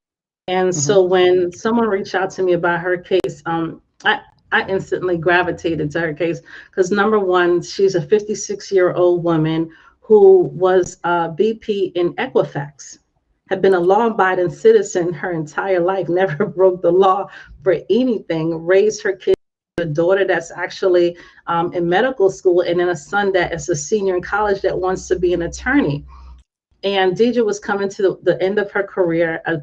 And so when someone reached out to me about her case, I instantly gravitated to her case because, number one, she's a 56-year-old woman who was a BP in Equifax, had been a law-abiding citizen her entire life, never broke the law for anything, raised her kids, a daughter that's actually in medical school, and then a son that is a senior in college that wants to be an attorney. And Deidre was coming to the end of her career. A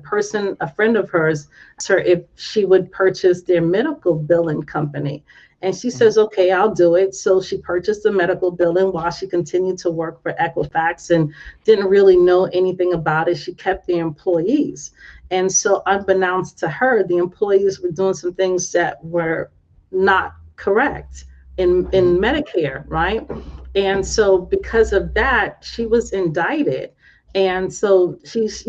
friend of hers asked her if she would purchase their medical billing company. And she says, okay, I'll do it. So she purchased the medical billing while she continued to work for Equifax and didn't really know anything about it. She kept the employees. And so unbeknownst to her, the employees were doing some things that were not correct in Medicare, right? And so because of that, she was indicted. And so she's,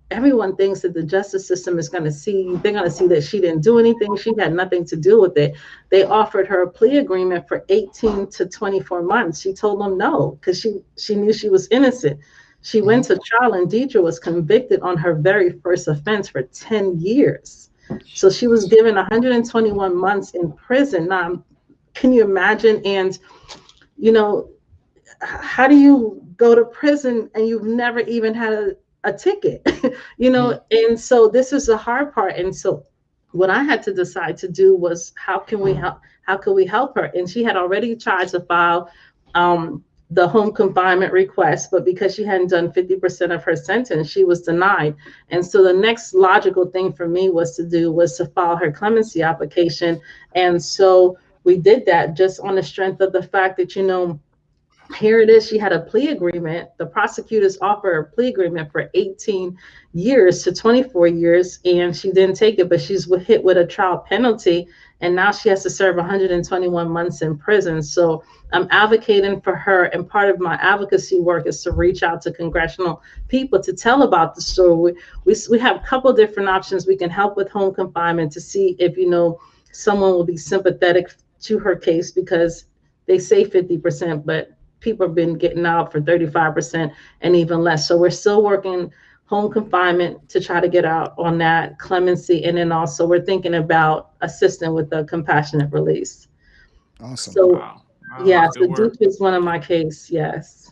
everyone thinks that the justice system is going to see, they're going to see that she didn't do anything. She had nothing to do with it. They offered her a plea agreement for 18 to 24 months. She told them no, because she knew she was innocent. She went to trial, and Deidre was convicted on her very first offense for 10 years. So she was given 121 months in prison. Now, can you imagine? And, how do you go to prison and you've never even had a ticket, And so this is the hard part. And so what I had to decide to do was, how can we help her? And she had already tried to file the home confinement request, but because she hadn't done 50% of her sentence, she was denied. And so the next logical thing for me was to file her clemency application. And so we did that just on the strength of the fact that, here it is. She had a plea agreement. The prosecutors offer a plea agreement for 18 years to 24 years, and she didn't take it, but she's hit with a trial penalty, and now she has to serve 121 months in prison. So I'm advocating for her, and part of my advocacy work is to reach out to congressional people to tell about the story. We have a couple different options. We can help with home confinement to see if, someone will be sympathetic to her case, because they say 50%, but people have been getting out for 35% and even less. So we're still working home confinement to try to get out on that, clemency, and then also we're thinking about assisting with the compassionate release. Awesome. So Wow. yeah, so Duke is one of my case. Yes.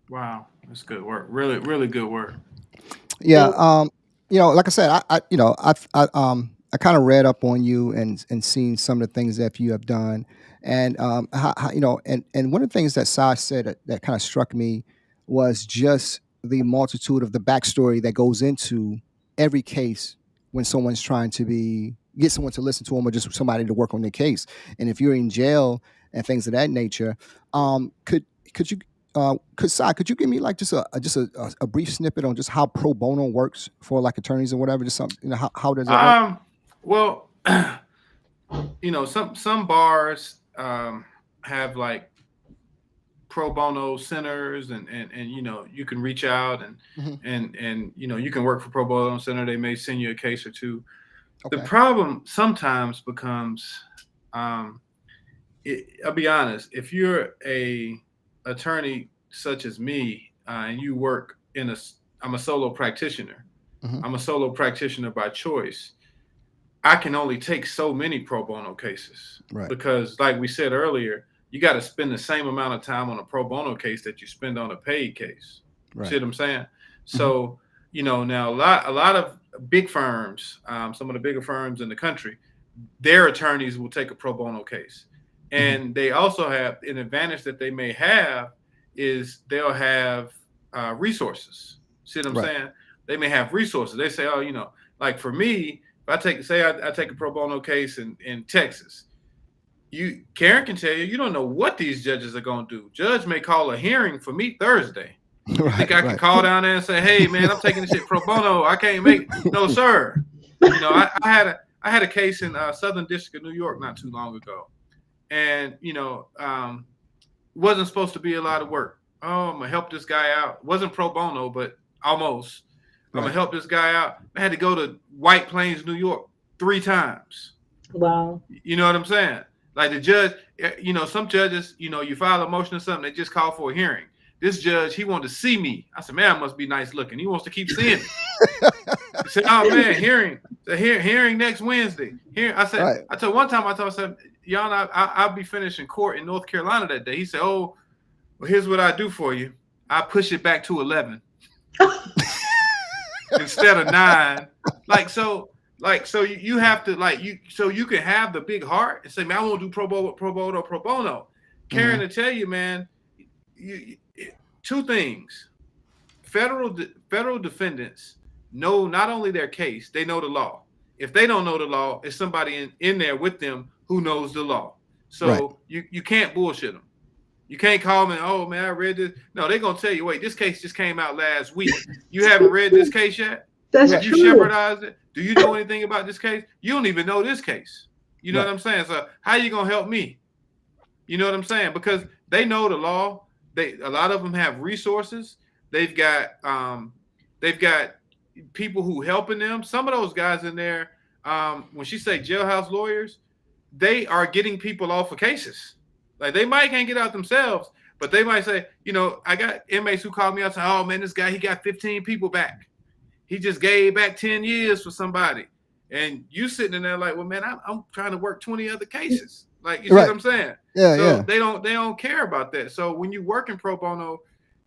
Wow, that's good work. Really, really good work. Yeah. Like I said, I kind of read up on you and seen some of the things that you have done, and and one of the things that Sai said that kind of struck me was just the multitude of the backstory that goes into every case when someone's trying to get someone to listen to them, or just somebody to work on their case. And if you're in jail and things of that nature, could you could you give me like just a brief snippet on just how pro bono works for like attorneys or whatever? Just something, how does that work? Well, some bars have like pro bono centers, and you can reach out and you can work for pro bono center. They may send you a case or two. Okay. The problem sometimes becomes, I'll be honest, if you're a attorney such as me, and you work I'm a solo practitioner. I'm a solo practitioner by choice. I can only take so many pro bono cases, right? Because like we said earlier, you got to spend the same amount of time on a pro bono case that you spend on a paid case. Right. See what I'm saying? So, now a lot of big firms, some of the bigger firms in the country, their attorneys will take a pro bono case. And they also have an advantage that they may have is they'll have resources. See what I'm saying? They may have resources. They say, like for me, if I take a pro bono case in Texas, Karen can tell you don't know what these judges are going to do. Judge may call a hearing for me Thursday. You think I can call down there and say, hey man, I'm taking this shit pro bono. I can't make it. No, sir. I had a case in Southern District of New York not too long ago. And, wasn't supposed to be a lot of work. Oh, I'm going to help this guy out. Wasn't pro bono, but almost. I'm going to help this guy out. I had to go to White Plains, New York 3 times. Wow. You know what I'm saying? Like the judge, some judges, you file a motion or something, they just call for a hearing. This judge, he wanted to see me. I said, man, I must be nice looking. He wants to keep seeing me. He said, oh man, hearing next Wednesday. I told one time, I said, Yana, I'll be finishing court in North Carolina that day. He said, oh, well, here's what I do for you. I push it back to 11 instead of 9. So you have to so you can have the big heart and say, man, I won't do pro bono. Karen to tell you, man, 2 things. Federal defendants know not only their case, they know the law. If they don't know the law, it's somebody in there with them who knows the law. So you can't bullshit them. You can't call them and, oh man, I read this. No, they're gonna tell you, wait, this case just came out last week. You haven't read this case yet? That's true. You shepherdized it? Do you know anything about this case? You don't even know this case. You know what I'm saying? So how are you gonna help me? You know what I'm saying? Because they know the law. A lot of them have resources. They've got people who helping them. Some of those guys in there, when she say jailhouse lawyers, they are getting people off of cases. Like they might can't get out themselves, but they might say, I got inmates who call me up and say, oh man, this guy, he got 15 people back. He just gave back 10 years for somebody. And you sitting in there like, well, man, I'm trying to work 20 other cases. Like, you see what I'm saying? So they don't care about that. So when you work in pro bono,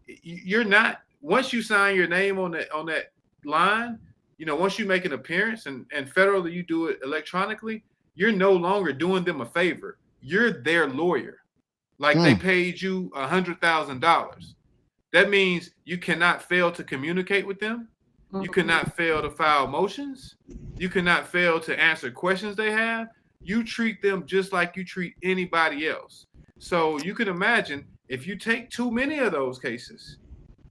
you're not, once you sign your name on that line, once you make an appearance and federally you do it electronically, you're no longer doing them a favor. You're their lawyer. like they paid you $100,000. That means you cannot fail to communicate with them. You cannot fail to file motions. You cannot fail to answer questions they have. You treat them just like you treat anybody else. So you can imagine if you take too many of those cases,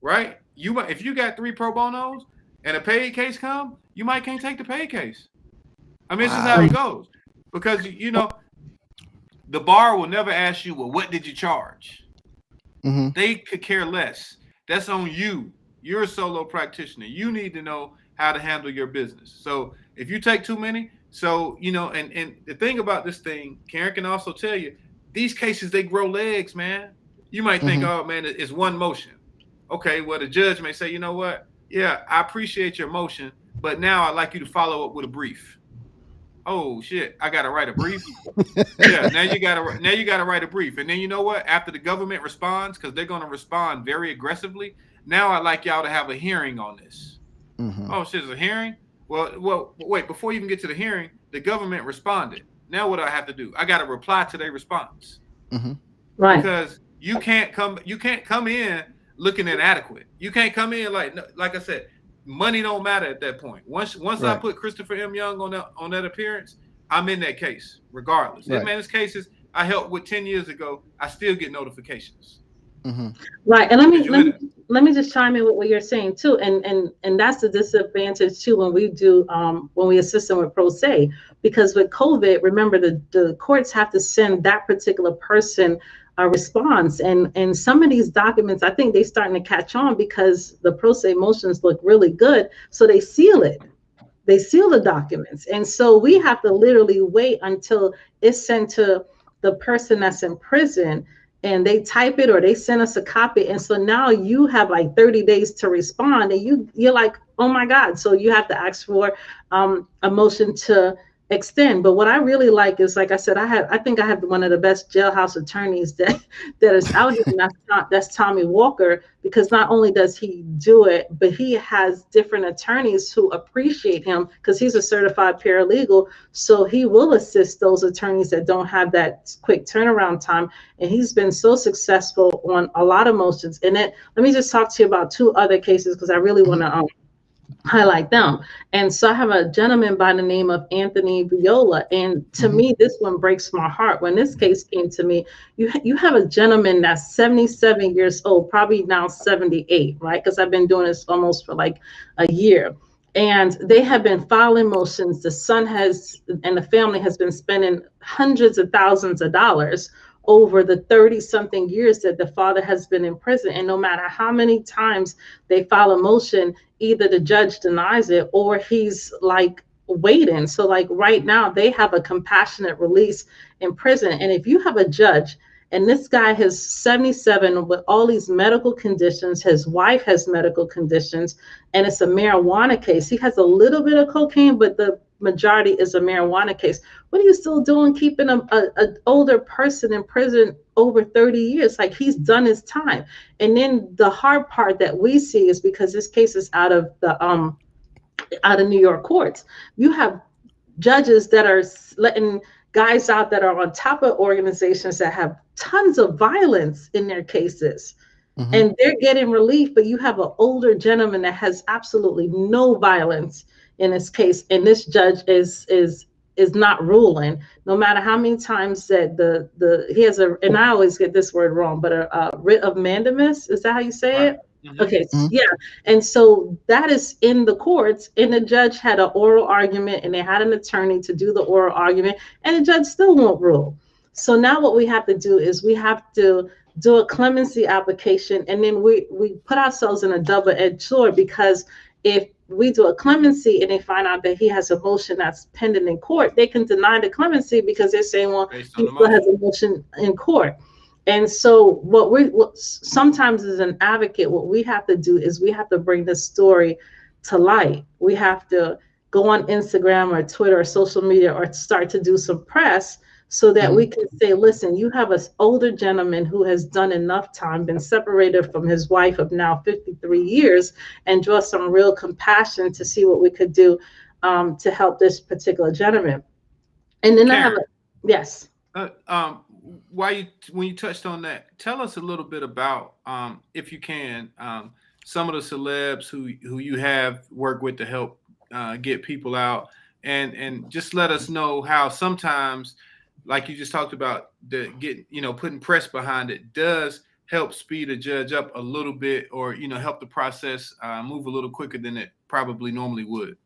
right? You might, if you got 3 pro bonos and a paid case come, you might can't take the paid case. I mean, it's just how it goes. Because, you know, the bar will never ask you, well, what did you charge? They could care less. That's on you. You're a solo practitioner. You need to know how to handle your business. So if you take too many, so, you know, and the thing about this thing, Karen can also tell you, these cases, they grow legs, man. You might think, oh, man, it's one motion. Okay, well, the judge may say, you know what? Yeah, I appreciate your motion, but now I'd like you to follow up with a brief. Oh shit, I gotta write a brief. Yeah, now you gotta write a brief. And then you know what? After the government responds, because they're gonna respond very aggressively, now I'd like y'all to have a hearing on this. Oh shit, is a hearing? Well, wait, before you even get to the hearing, the government responded. Now what do I have to do? I gotta reply to their response. Right. Because you can't come in looking inadequate. You can't come in like I said, money don't matter at that point. Once I put Christopher M. Young on that appearance, I'm in that case, regardless. Right. Man, this cases I helped with 10 years ago, I still get notifications. Right. And let me just chime in with what you're saying too. And that's the disadvantage too when we do when we assist them with pro se, because with COVID, remember the courts have to send that particular person a response, and some of these documents, I think they're starting to catch on because the pro se motions look really good, so they seal it. They seal the documents, and so we have to literally wait until it's sent to the person that's in prison, and they type it or they send us a copy, and so now you have like 30 days to respond, and you're like, oh my God, so you have to ask for a motion to extend. But what I really like is, like I said, I think I have one of the best jailhouse attorneys that is out here, and that's Tommy Walker, because not only does he do it, but he has different attorneys who appreciate him because he's a certified paralegal. So he will assist those attorneys that don't have that quick turnaround time. And he's been so successful on a lot of motions. And let me just talk to you about 2 other cases because I really want to highlight them. And so I have a gentleman by the name of Anthony Viola, and to me this one breaks my heart. When this case came to me, you have a gentleman that's 77 years old, probably now 78, right? Because I've been doing this almost for like a year, and they have been filing motions. The son and the family has been spending hundreds of thousands of dollars over the 30-something years that the father has been in prison. And no matter how many times they file a motion, either the judge denies it or he's like waiting. So like right now, they have a compassionate release in prison. And if you have a judge, and this guy is 77 with all these medical conditions, his wife has medical conditions, and it's a marijuana case. He has a little bit of cocaine, but the majority is a marijuana case. What are you still doing keeping an older person in prison over 30 years? Like, he's done his time. And then the hard part that we see is because this case is out of New York courts. You have judges that are letting guys out that are on top of organizations that have tons of violence in their cases. And they're getting relief, but you have an older gentleman that has absolutely no violence in his case, and this judge is not ruling, no matter how many times that he has and I always get this word wrong, but a writ of mandamus, is that how you say it? Okay, yeah. And so that is in the courts, and the judge had an oral argument, and they had an attorney to do the oral argument, and the judge still won't rule. So now what we have to do is we have to do a clemency application, and then we put ourselves in a double-edged sword, because if we do a clemency and they find out that he has a motion that's pending in court, they can deny the clemency because they're saying, well, he still has a motion in court. And so what sometimes as an advocate, what we have to do is we have to bring this story to light. We have to go on Instagram or Twitter or social media or start to do some press so that we can say, listen, you have an older gentleman who has done enough time, been separated from his wife of now 53 years, and draw some real compassion to see what we could do to help this particular gentleman. And then Karen, I have yes. when you touched on that, tell us a little bit about, if you can, some of the celebs who you have worked with to help get people out, and just let us know how sometimes, like you just talked about, putting press behind it does help speed a judge up a little bit, or help the process move a little quicker than it probably normally would.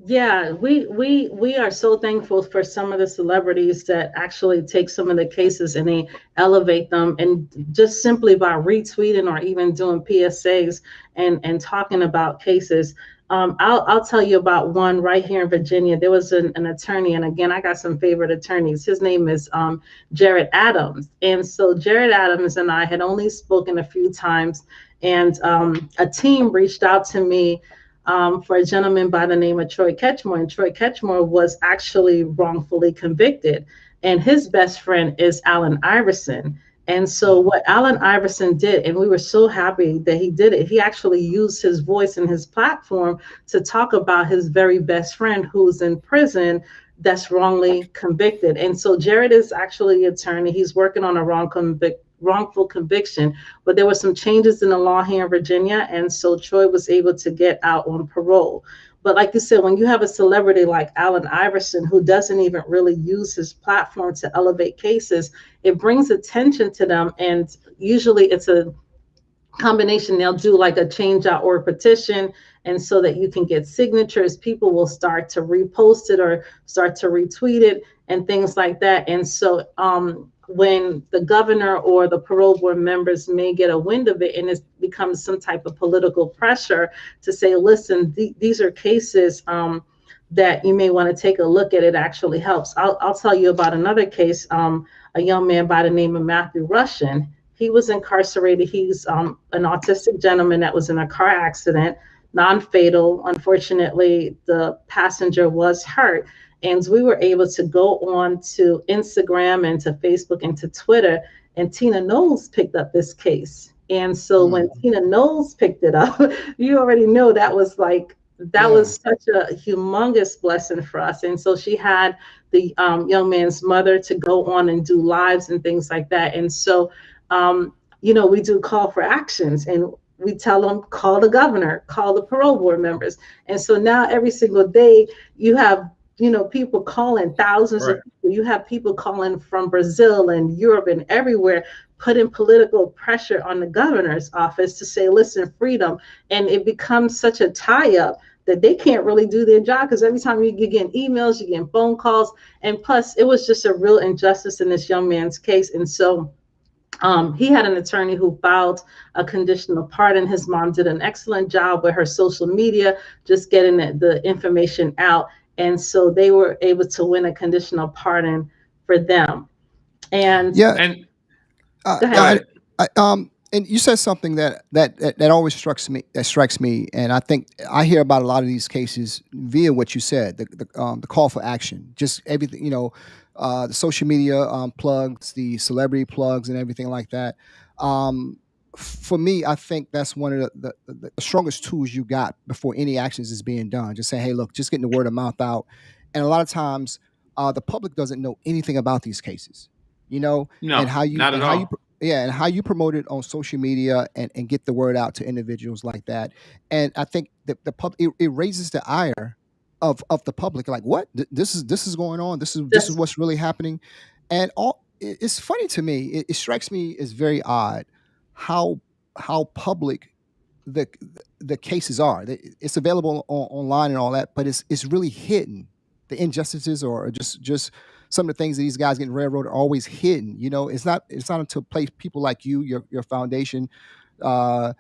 Yeah, we are so thankful for some of the celebrities that actually take some of the cases and they elevate them, and just simply by retweeting or even doing PSAs and talking about cases. I'll tell you about one right here in Virginia. There was an attorney, and again, I got some favorite attorneys. His name is Jared Adams, and so Jared Adams and I had only spoken a few times, and a team reached out to me for a gentleman by the name of Troy Ketchmore. And Troy Ketchmore was actually wrongfully convicted. And his best friend is Allen Iverson. And so what Allen Iverson did, and we were so happy that he did it, he actually used his voice and his platform to talk about his very best friend who's in prison that's wrongly convicted. And so Jared is actually an attorney. He's working on a wrongful conviction, but there were some changes in the law here in Virginia, and so Troy was able to get out on parole. But like you said, when you have a celebrity like Allen Iverson who doesn't even really use his platform to elevate cases, it brings attention to them, and usually it's a combination. They'll do like a change out or a petition, and so that you can get signatures, people will start to repost it or start to retweet it and things like that. And so when the governor or the parole board members may get a wind of it, and it becomes some type of political pressure to say, listen, these are cases that you may want to take a look at, it actually helps. I'll tell you about another case, a young man by the name of Matthew Russian. He was incarcerated. He's an autistic gentleman that was in a car accident, non-fatal. Unfortunately, the passenger was hurt. And we were able to go on to Instagram and to Facebook and to Twitter, and Tina Knowles picked up this case. And so when Tina Knowles picked it up, you already know that was such a humongous blessing for us. And so she had the young man's mother to go on and do lives and things like that. And so, we do call for actions, and we tell them, call the governor, call the parole board members. And so now every single day you have, people calling, thousands of people. You have people calling from Brazil and Europe and everywhere, putting political pressure on the governor's office to say, listen, freedom. And it becomes such a tie-up that they can't really do their job, because every time you're getting emails, you're getting phone calls. And plus, it was just a real injustice in this young man's case. And so he had an attorney who filed a conditional pardon. His mom did an excellent job with her social media, just getting the information out. And so they were able to win a conditional pardon for them. And go ahead. And you said something that always strikes me, and I think I hear about a lot of these cases via what you said, the call for action, just everything, the social media plugs, the celebrity plugs, and everything like that. For me, I think that's one of the strongest tools you got before any actions is being done. Just say, hey, look, just getting the word of mouth out. And a lot of times, the public doesn't know anything about these cases, No, and how you, not at all. and how you promote it on social media and get the word out to individuals like that. And I think that it raises the ire of the public. Like, what? This is going on. This is what's really happening. And it's funny to me. It strikes me as very odd how public the cases are. It's available online and all that, but it's really hidden. The injustices or just some of the things that these guys getting railroaded are always hidden. It's not until people like you, your foundation, fighting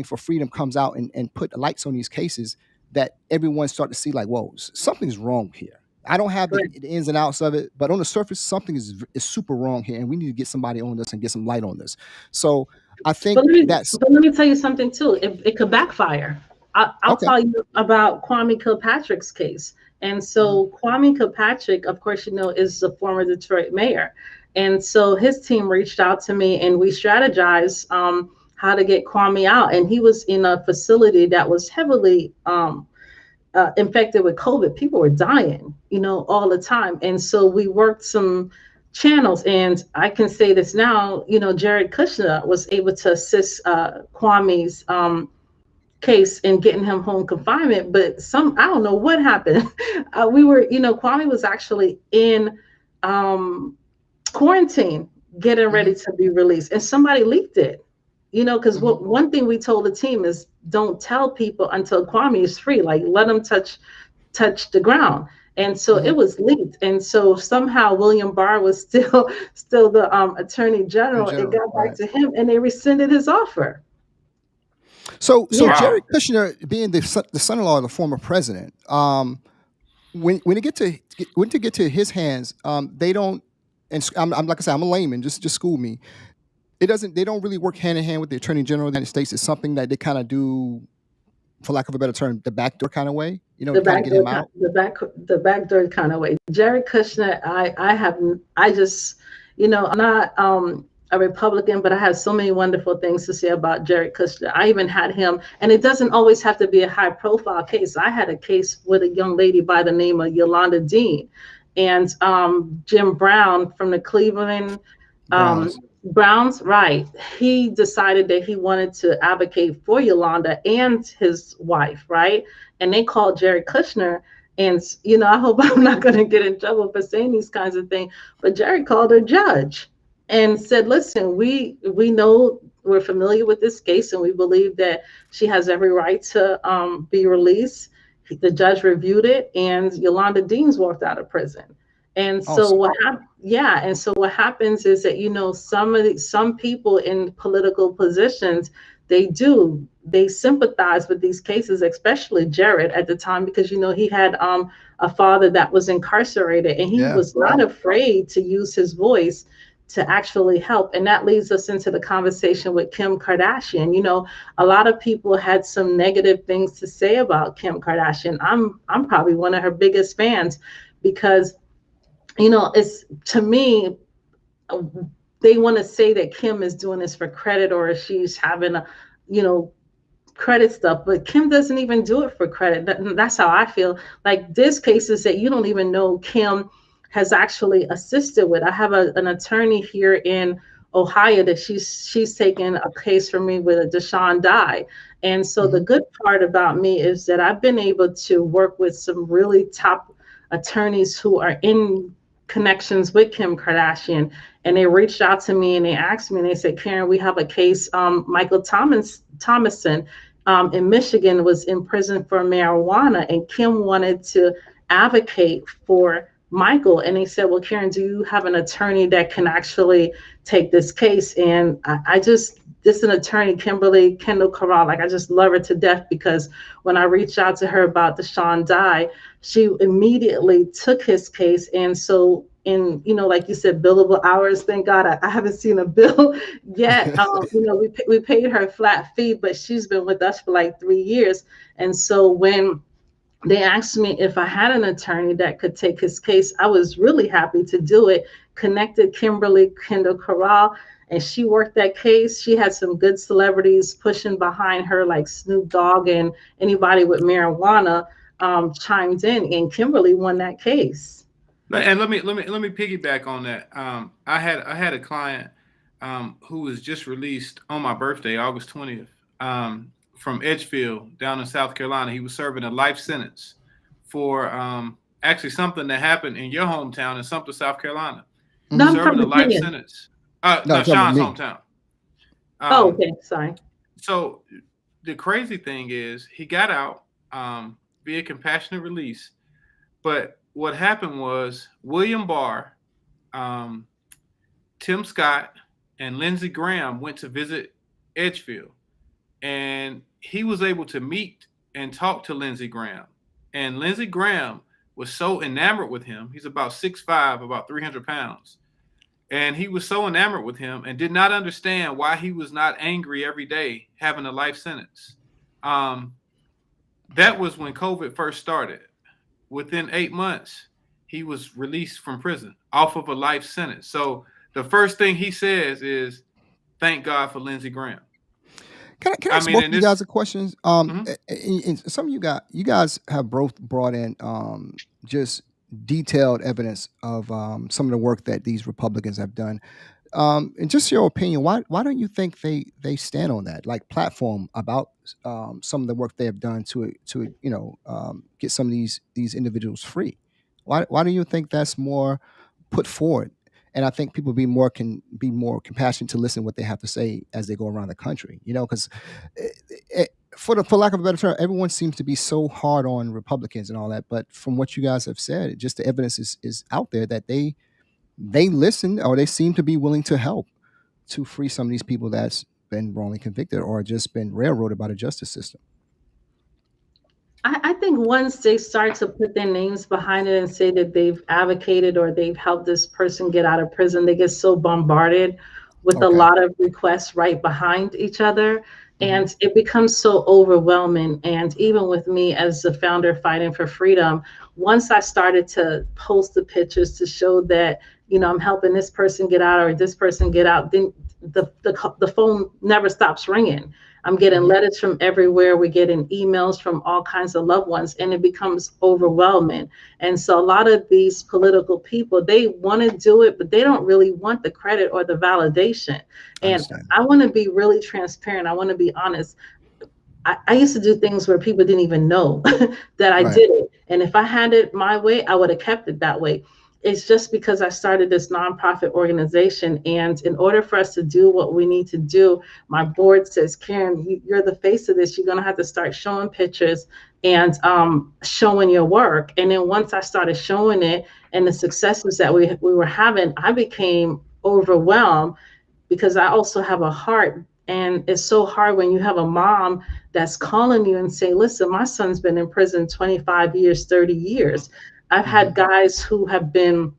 for freedom comes out and put lights on these cases that everyone start to see like, whoa, something's wrong here. I don't have the ins and outs of it, but on the surface, something is super wrong here, and we need to get somebody on this and get some light on this. So I think But let me tell you something too. It could backfire. I'll tell you about Kwame Kilpatrick's case. And so Kwame Kilpatrick, of course, is the former Detroit mayor. And so his team reached out to me, and we strategized how to get Kwame out. And he was in a facility that was heavily infected with COVID. People were dying, all the time. And so we worked some channels. And I can say this now, Jared Kushner was able to assist Kwame's case in getting him home confinement, but I don't know what happened. Kwame was actually in quarantine, getting ready to be released, and somebody leaked it. Because one thing we told the team is don't tell people until Kwame is free. Like, let them touch the ground. And so it was leaked. And so somehow William Barr was still the attorney general. It got back to him, and they rescinded his offer. So Jared Kushner, being the son-in-law of the former president, when it get to his hands, they don't. And I'm like I said, I'm a layman. Just school me. They don't really work hand in hand with the attorney general of the United States. It's something that they kind of do, for lack of a better term, the backdoor kind of way. The backdoor kind of way. Jared Kushner, I'm not a Republican, but I have so many wonderful things to say about Jared Kushner. I even had him, and it doesn't always have to be a high profile case. I had a case with a young lady by the name of Yolanda Dean, and Jim Brown from the Cleveland Browns, right. He decided that he wanted to advocate for Yolanda and his wife, right? And they called Jared Kushner. And, I hope I'm not going to get in trouble for saying these kinds of things, but Jared called her judge and said, listen, we know, we're familiar with this case, and we believe that she has every right to be released. The judge reviewed it, and Yolanda Dean's walked out of prison. And so what happens is that, some people in political positions, they sympathize with these cases, especially Jared at the time, because, he had a father that was incarcerated, and he was not afraid to use his voice to actually help. And that leads us into the conversation with Kim Kardashian. A lot of people had some negative things to say about Kim Kardashian. I'm probably one of her biggest fans, because it's, to me, they want to say that Kim is doing this for credit, or she's having credit stuff, but Kim doesn't even do it for credit. That's how I feel. Like, there's cases that you don't even know Kim has actually assisted with. I have an attorney here in Ohio that she's taken a case for me with a Deshaun Dye. And so the good part about me is that I've been able to work with some really top attorneys who are in connections with Kim Kardashian, and they reached out to me and they asked me, and they said, Karen, we have a case. Michael Thomason in Michigan was in prison for marijuana, and Kim wanted to advocate for Michael. And they said, well, Karen, do you have an attorney that can actually take this case? And this an attorney, Kimberly Kendall Corral. Like, I just love her to death, because when I reached out to her about Deshaun Dye, she immediately took his case. And so, like you said, billable hours, thank God I haven't seen a bill yet. We paid her a flat fee, but she's been with us for like 3 years. And so when they asked me if I had an attorney that could take his case, I was really happy to do it. Connected Kimberly Kendall Corral, and she worked that case. She had some good celebrities pushing behind her, like Snoop Dogg, and anybody with marijuana chimed in, and Kimberly won that case. And let me piggyback on that. I had a client who was just released on my birthday, August 20th, from Edgefield down in South Carolina. He was serving a life sentence for actually something that happened in your hometown in Sumter, South Carolina. Serving a life sentence. Sean's hometown. Okay, sorry. So the crazy thing is, he got out via compassionate release, but what happened was William Barr, Tim Scott, and Lindsey Graham went to visit Edgefield, and he was able to meet and talk to Lindsey Graham. And Lindsey Graham was so enamored with him. He's about 6'5", about 300 pounds. And he was so enamored with him and did not understand why he was not angry every day having a life sentence. That was when COVID first started. Within 8 months, he was released from prison off of a life sentence. So the first thing he says is, thank God for Lindsey Graham. Can I ask both of you guys a question? And some of you guys have both brought in just detailed evidence of some of the work that these Republicans have done. And just your opinion, why don't you think they stand on that like platform about some of the work they have done to get some of these individuals free? Why do you think that's more put forward? And I think people can be more compassionate to listen to what they have to say as they go around the country. Because for lack of a better term, everyone seems to be so hard on Republicans and all that. But from what you guys have said, just the evidence is out there that they listen, or they seem to be willing to help to free some of these people that's been wrongly convicted or just been railroaded by the justice system. I think once they start to put their names behind it and say that they've advocated or they've helped this person get out of prison, they get so bombarded with a lot of requests right behind each other. And it becomes so overwhelming. And even with me as the founder Fighting for Freedom, once I started to post the pictures to show that, I'm helping this person get out or this person get out, then the phone never stops ringing. I'm getting letters from everywhere. We're getting emails from all kinds of loved ones, and it becomes overwhelming. And so a lot of these political people, they want to do it, but they don't really want the credit or the validation. And I want to be really transparent. I want to be honest. I used to do things where people didn't even know that I did it. And if I had it my way, I would have kept it that way. It's just because I started this nonprofit organization. And in order for us to do what we need to do, my board says, Karen, you're the face of this. You're going to have to start showing pictures and showing your work. And then once I started showing it and the successes that we were having, I became overwhelmed because I also have a heart. And it's so hard when you have a mom that's calling you and say, listen, my son's been in prison 25 years, 30 years. I've had guys who have been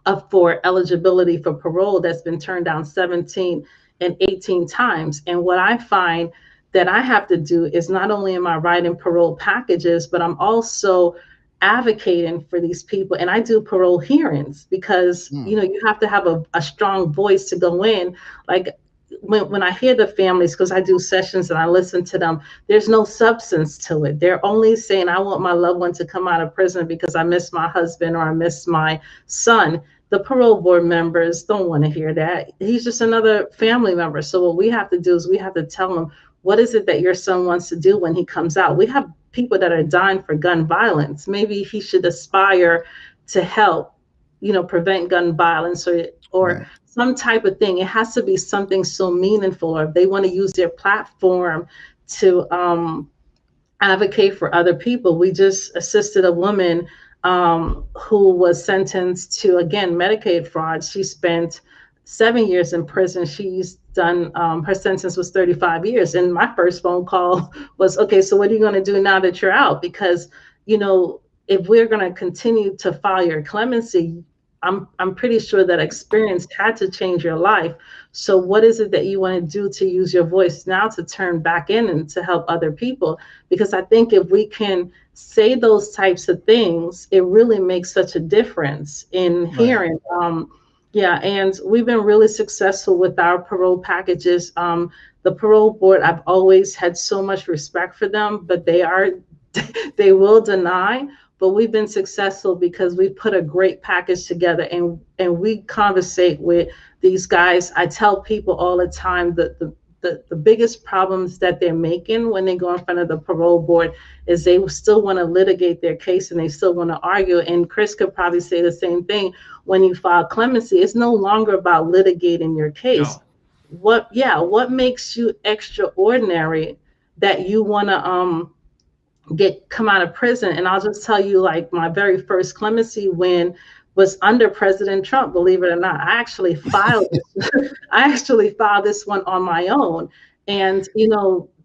up for eligibility for parole that's been turned down 17 and 18 times. And what I find that I have to do is not only am I writing parole packages, but I'm also advocating for these people. And I do parole hearings because, you have to have a strong voice to go in. Like, when I hear the families, because I do sessions and I listen to them, there's no substance to it. They're only saying, I want my loved one to come out of prison because I miss my husband or I miss my son. The parole board members don't want to hear that. He's just another family member. So what we have to do is we have to tell them, what is it that your son wants to do when he comes out? We have people that are dying for gun violence. Maybe he should aspire to help, prevent gun violence or some type of thing. It has to be something so meaningful, or if they want to use their platform to advocate for other people. We just assisted a woman who was sentenced to, again, Medicaid fraud. She spent 7 years in prison. She's done, her sentence was 35 years. And my first phone call was, okay, so what are you going to do now that you're out? Because, if we're going to continue to file your clemency, I'm pretty sure that experience had to change your life. So what is it that you want to do to use your voice now to turn back in and to help other people? Because I think if we can say those types of things, it really makes such a difference in hearing. And we've been really successful with our parole packages. The parole board, I've always had so much respect for them, but they will deny. But we've been successful because we've put a great package together, and we conversate with these guys. I tell people all the time that the biggest problems that they're making when they go in front of the parole board is they still want to litigate their case and they still want to argue. And Chris could probably say the same thing. When you file clemency, it's no longer about litigating your case. No. What makes you extraordinary that you want to come out of prison? And I'll just tell you, like, my very first clemency win was under President Trump, believe it or not. I actually filed this one on my own. And,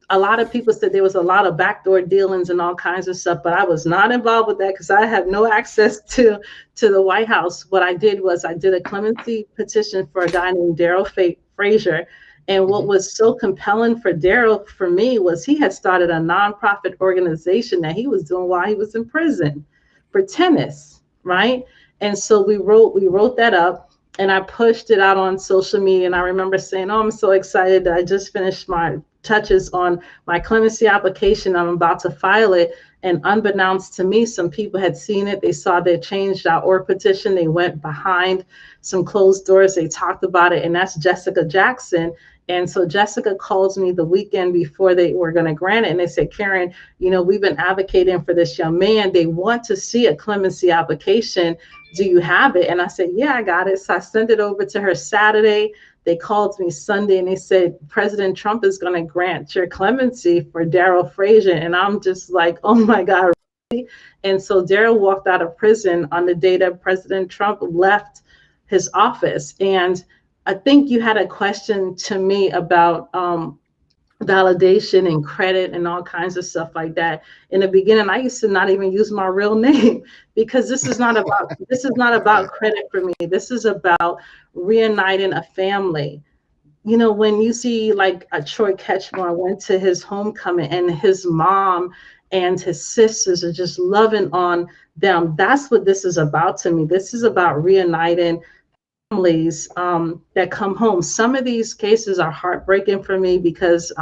a lot of people said there was a lot of backdoor dealings and all kinds of stuff, but I was not involved with that because I have no access to the White House. What I did was I did a clemency petition for a guy named Daryl Frazier. And what was so compelling for Daryl, for me, was he had started a nonprofit organization that he was doing while he was in prison for tennis, right? And so we wrote that up, and I pushed it out on social media. And I remember saying, oh, I'm so excited that I just finished my touches on my clemency application. I'm about to file it. And unbeknownst to me, some people had seen it. They saw their change.org petition. They went behind some closed doors. They talked about it. And that's Jessica Jackson. And so Jessica calls me the weekend before they were going to grant it. And they said, Karen, we've been advocating for this young man. They want to see a clemency application. Do you have it? And I said, yeah, I got it. So I sent it over to her Saturday. They called me Sunday and they said, President Trump is going to grant your clemency for Daryl Frazier. And I'm just like, oh my God. Really? And so Daryl walked out of prison on the day that President Trump left his office. And I think you had a question to me about validation and credit and all kinds of stuff like that. In the beginning, I used to not even use my real name because this is not about credit for me. This is about reuniting a family. When you see like a Troy Ketchmore went to his homecoming and his mom and his sisters are just loving on them. That's what this is about to me. This is about reuniting families that come home. Some of these cases are heartbreaking for me because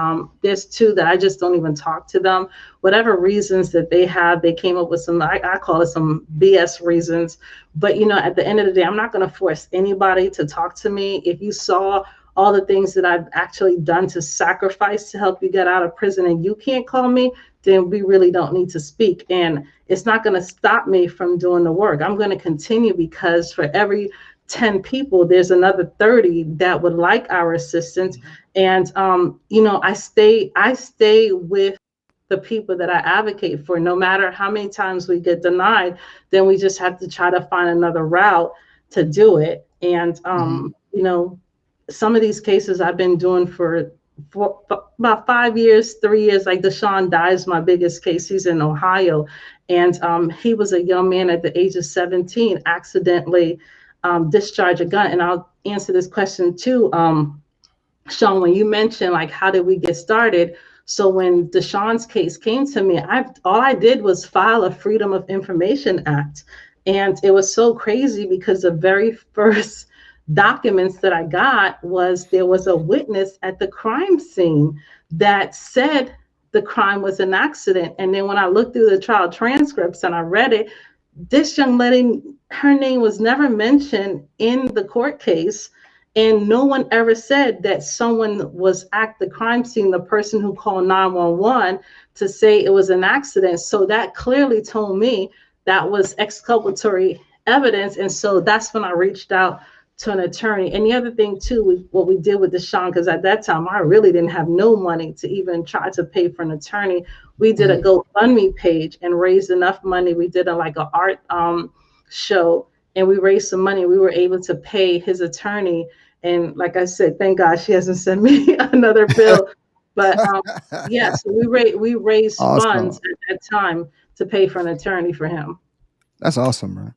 there's two that I just don't even talk to them. Whatever reasons that they have, they came up with some, I call it some BS reasons. But, at the end of the day, I'm not going to force anybody to talk to me. If you saw all the things that I've actually done to sacrifice to help you get out of prison and you can't call me, then we really don't need to speak. And it's not going to stop me from doing the work. I'm going to continue because for every 10 people, there's another 30 that would like our assistance. And, I stay with the people that I advocate for. No matter how many times we get denied, then we just have to try to find another route to do it. And, some of these cases I've been doing for about 5 years, 3 years. Like Deshaun Dye's my biggest case. He's in Ohio. And he was a young man at the age of 17, accidentally discharge a gun. And I'll answer this question too, Sean, when you mentioned like how did we get started? So when Deshaun's case came to me, all I did was file a Freedom of Information Act. And it was so crazy because the very first documents that I got was there was a witness at the crime scene that said the crime was an accident. And then when I looked through the trial transcripts and I read it, this young lady, her name was never mentioned in the court case. And no one ever said that someone was at the crime scene, the person who called 911 to say it was an accident. So that clearly told me that was exculpatory evidence. And so that's when I reached out to an attorney. And the other thing too, what we did with Deshaun, because at that time I really didn't have no money to even try to pay for an attorney. We did a GoFundMe page and raised enough money. We did an art show and we raised some money. We were able to pay his attorney. And like I said, thank God she hasn't sent me another bill. But so we raised funds at that time to pay for an attorney for him. That's awesome, man.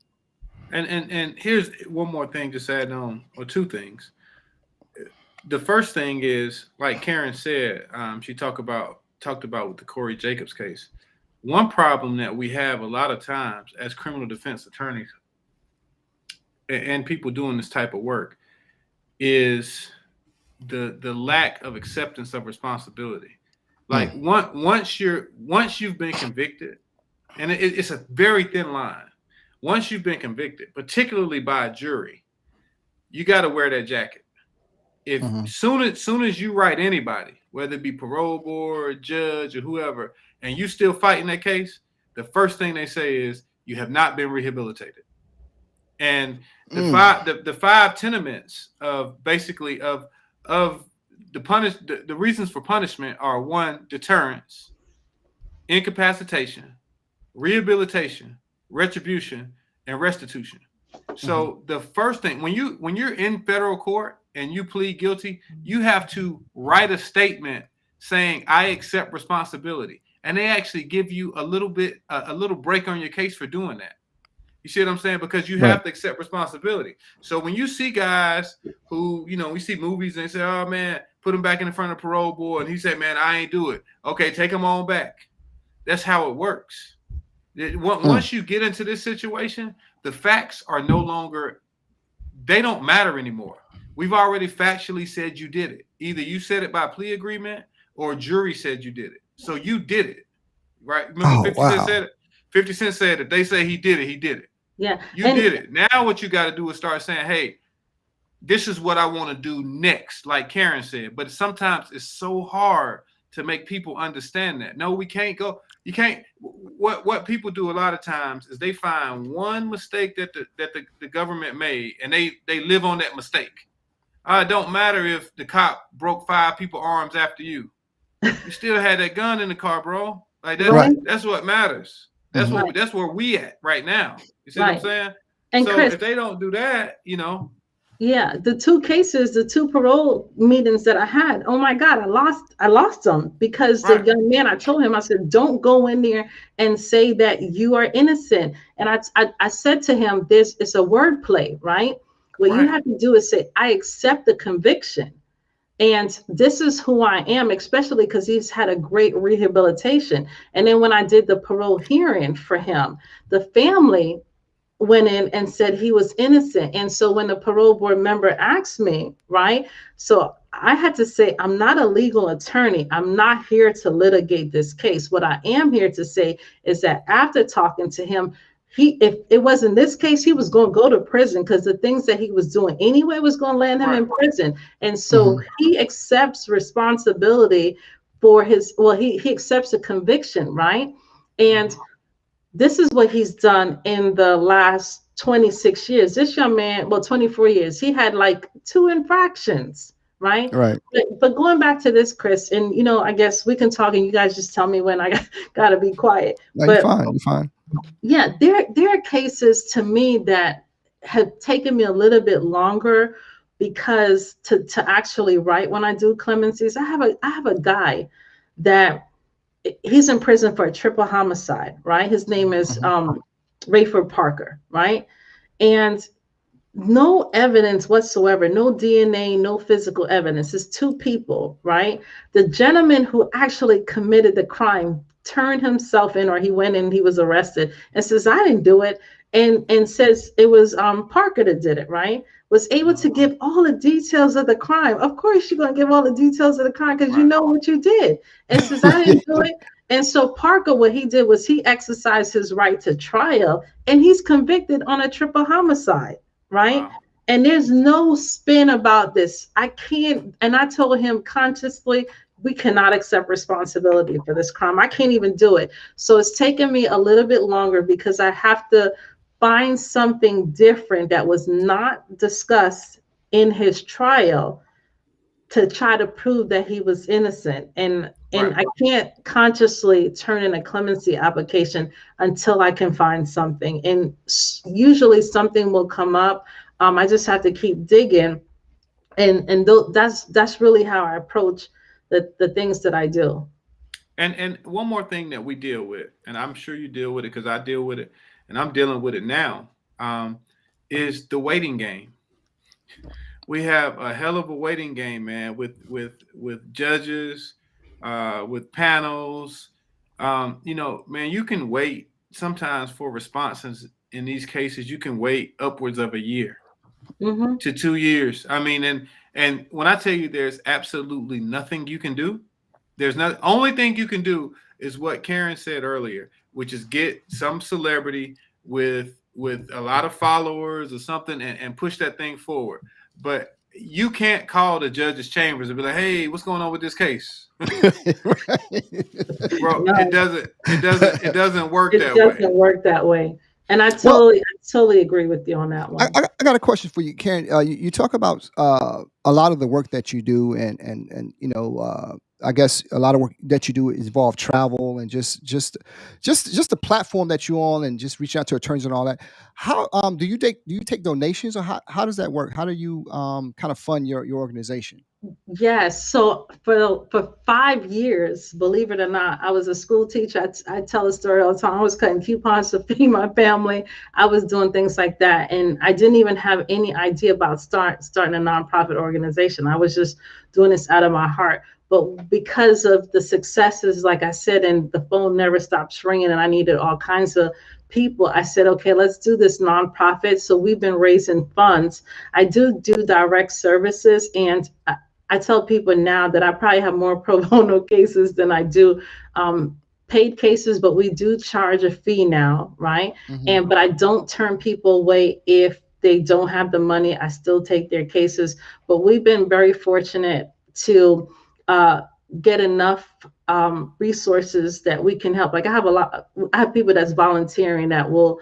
And here's one more thing to add on, or two things. The first thing is, like Karen said, she talked about with the Corey Jacobs case. One problem that we have a lot of times as criminal defense attorneys and people doing this type of work is the lack of acceptance of responsibility. Like once you've been convicted, and it's a very thin line. Once you've been convicted, particularly by a jury, you got to wear that jacket. If soon as you write anybody, whether it be parole board, judge, or whoever, and you still fighting that case, the first thing they say is you have not been rehabilitated. And the five tenements of basically of the reasons for punishment are: 1, deterrence, incapacitation, rehabilitation, retribution, and restitution. So the first thing, when you're in federal court and you plead guilty, you have to write a statement saying I accept responsibility, and they actually give you a little break on your case for doing that. You see what I'm saying? Because you have to accept responsibility. So when you see guys who, we see movies and they say, oh man, put him back in front of parole board, and he said, man, I ain't do it. Okay, take him on back. That's how it works. Once you get into this situation, the facts are no longer, they don't matter anymore. We've already factually said you did it. Either you said it by plea agreement or a jury said you did it. So you did it, right? Remember, Oh, 50 Cent wow. said it. 50 Cent said it. They say he did it. He did it. Yeah. You did it. Now what you got to do is start saying, hey, this is what I want to do next, like Karen said. But sometimes it's so hard to make people understand that. No, we can't go. You can't. What people do a lot of times is they find one mistake that the government made, and they live on that mistake. It don't matter if the cop broke 5 people's arms after you. You still had that gun in the car, bro. Like that's what matters. That's what that's where we at right now. You see what I'm saying? And so Chris, if they don't do that, Yeah, the 2 cases, the 2 parole meetings that I had, oh my God, I lost them because the young man, I told him, I said, don't go in there and say that you are innocent. And I said to him, it's a word play, right? What you have to do is say, I accept the conviction. And this is who I am, especially because he's had a great rehabilitation. And then when I did the parole hearing for him, the family went in and said he was innocent. And so when the parole board member asked me, right, so I had to say, I'm not a legal attorney. I'm not here to litigate this case. What I am here to say is that after talking to him, if it wasn't this case, he was going to go to prison because the things that he was doing anyway was going to land him in prison. And so he accepts responsibility for he accepts a conviction, right? And this is what he's done in the last 26 years. This young man, 24 years, he had like 2 infractions, right? Right. But going back to this, Chris, and I guess we can talk and you guys just tell me when I got to be quiet. No, but you're fine. Yeah, there are cases to me that have taken me a little bit longer because to actually write when I do clemencies. I have a guy that he's in prison for a triple homicide, right? His name is Rayford Parker, right? And no evidence whatsoever, no DNA, no physical evidence. It's 2 people, right? The gentleman who actually committed the crime turned himself in, or he went in, he was arrested and says, I didn't do it. And says it was Parker that did it, right? Was able to give all the details of the crime. Of course, you're going to give all the details of the crime because you know what you did. And says, I didn't do it. And so Parker, what he did was he exercised his right to trial, and he's convicted on a triple homicide, right? Wow. And there's no spin about this. I can't, and I told him consciously, we cannot accept responsibility for this crime. I can't even do it. So it's taken me a little bit longer because I have to find something different that was not discussed in his trial to try to prove that he was innocent. And I can't consciously turn in a clemency application until I can find something. And usually something will come up. I just have to keep digging. And that's really how I approach the things that I do. And one more thing that we deal with, and I'm sure you deal with it because I deal with it, and I'm dealing with it now, is the waiting game. We have a hell of a waiting game, man, with judges, with panels. Man, you can wait sometimes for responses in these cases. You can wait upwards of a year to 2 years. I mean, and when I tell you there's absolutely nothing you can do, only thing you can do is what Karen said earlier, which is get some celebrity with a lot of followers or something and push that thing forward. But you can't call the judge's chambers and be like, hey, what's going on with this case? Bro, no. It doesn't work that way. It doesn't work that way. And I totally agree with you on that one. I got a question for you, Karen. You talk about a lot of the work that you do, and I guess a lot of work that you do involve travel and just the platform that you're on, and just reach out to attorneys and all that. How do you take donations, or how does that work? How do you kind of fund your organization? Yes. So for 5 years, believe it or not, I was a school teacher. I tell a story all the time. I was cutting coupons to feed my family. I was doing things like that. And I didn't even have any idea about starting a nonprofit organization. I was just doing this out of my heart. But because of the successes, like I said, and the phone never stopped ringing, and I needed all kinds of people, I said, okay, let's do this nonprofit. So we've been raising funds. I do direct services, and I tell people now that I probably have more pro bono cases than I do paid cases, but we do charge a fee now, right? Mm-hmm. But I don't turn people away if they don't have the money. I still take their cases, but we've been very fortunate to uh, get enough resources that we can help. Like I have people that's volunteering that will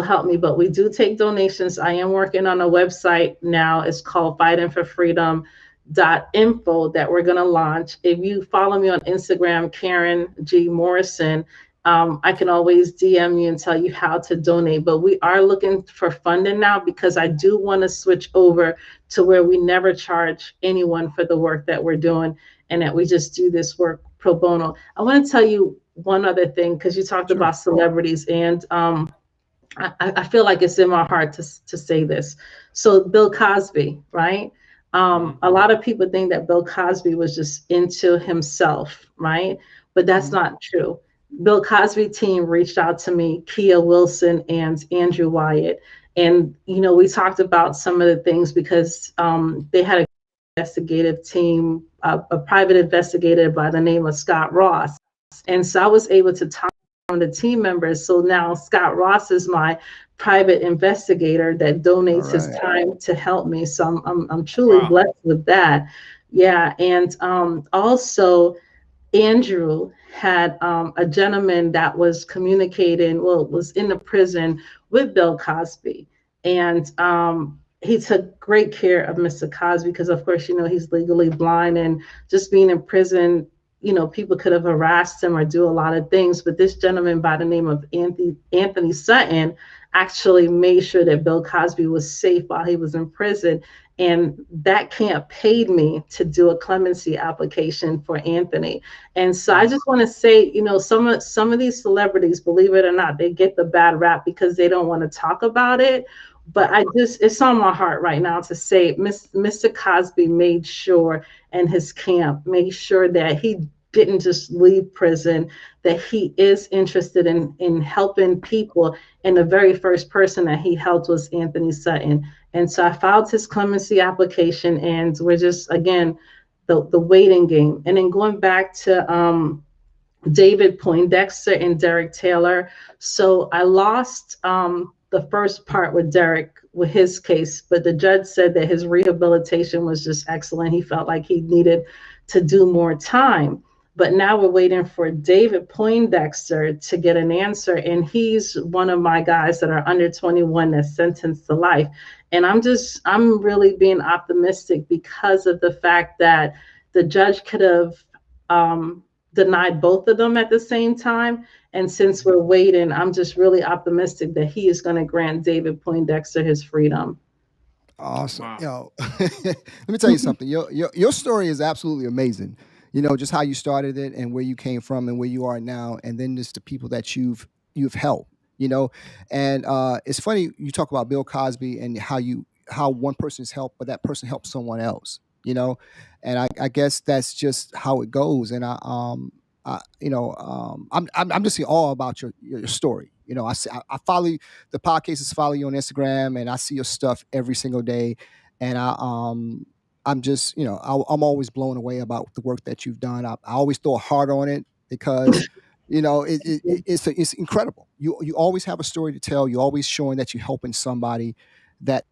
help me, but we do take donations. I am working on a website now. It's called fightingforfreedom.info that we're going to launch. If you follow me on Instagram, Karen G. Morrison, I can always DM you and tell you how to donate. But we are looking for funding now because I do want to switch over to where we never charge anyone for the work that we're doing and that we just do this work pro bono. I want to tell you one other thing because you talked Sure. about celebrities, and I feel like it's in my heart to say this. So Bill Cosby, right? A lot of people think that Bill Cosby was just into himself, right? But that's Mm-hmm. not true. Bill Cosby team reached out to me, Kia Wilson and Andrew Wyatt, and we talked about some of the things because they had a investigative team, a private investigator by the name of Scott Ross, and so I was able to talk the team members. So now Scott Ross is my private investigator that All donates his right. time to help me. So I'm truly Wow. blessed with that. Yeah, and also Andrew had a gentleman that was communicating, well, was in the prison with Bill Cosby, and he took great care of Mr. Cosby because, of course, he's legally blind, and just being in prison, people could have harassed him or do a lot of things. But this gentleman by the name of Anthony Sutton actually made sure that Bill Cosby was safe while he was in prison. And that camp paid me to do a clemency application for Anthony. And so I just want to say, some of these celebrities, believe it or not, they get the bad rap because they don't want to talk about it. But it's on my heart right now to say Mr. Cosby made sure, and his camp made sure that he didn't just leave prison, that he is interested in helping people. And the very first person that he helped was Anthony Sutton. And so I filed his clemency application, and we're just, again, the waiting game. And then going back to David Poindexter and Derek Taylor. So I lost the first part with Derek with his case, but the judge said that his rehabilitation was just excellent. He felt like he needed to do more time. But now we're waiting for David Poindexter to get an answer. And he's one of my guys that are under 21 that's sentenced to life. And I'm really being optimistic because of the fact that the judge could have denied both of them at the same time. And since we're waiting, I'm just really optimistic that he is going to grant David Poindexter his freedom. Awesome. Wow. Let me tell you something. Your story is absolutely amazing. Just how you started it and where you came from and where you are now, and then just the people that you've helped. And it's funny you talk about Bill Cosby and how one person's helped, but that person helps someone else. And I guess that's just how it goes. And I'm just all about your story. I follow the podcasts, follow you on Instagram, and I see your stuff every single day. And I'm just, I'm always blown away about the work that you've done. I always throw a heart on it because, it's incredible. You always have a story to tell. You're always showing that you're helping somebody that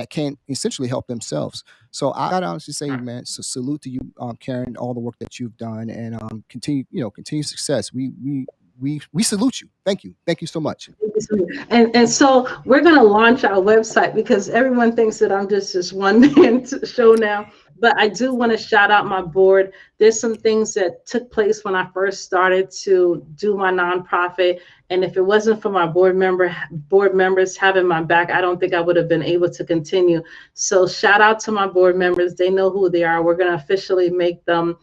can essentially help themselves. So I gotta honestly say, man, so salute to you, Karen, all the work that you've done, and continue success. We salute you. Thank you so much. And so we're going to launch our website because everyone thinks that I'm just this one man show now. But I do want to shout out my board. There's some things that took place when I first started to do my nonprofit. And if it wasn't for my board members having my back, I don't think I would have been able to continue. So shout out to my board members. They know who they are. We're going to officially make them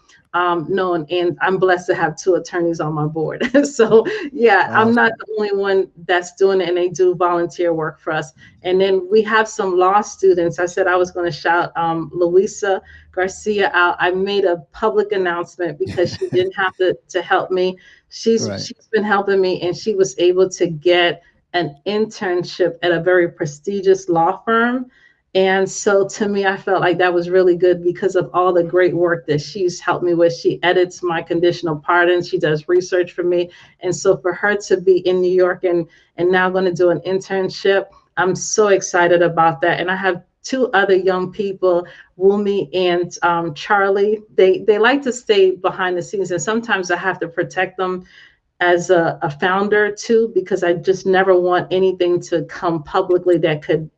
known, and I'm blessed to have 2 attorneys on my board. So yeah, Awesome. I'm not the only one that's doing it, and they do volunteer work for us. And then we have some law students. I said I was going to shout Luisa Garcia out. I made a public announcement because she didn't have to help me. She's been helping me, and she was able to get an internship at a very prestigious law firm. And so to me, I felt like that was really good because of all the great work that she's helped me with. She edits my conditional pardons. She does research for me. And so for her to be in New York and now going to do an internship, I'm so excited about that. And I have two other young people, Wumi and Charlie. They like to stay behind the scenes, and sometimes I have to protect them as a founder too, because I just never want anything to come publicly that could,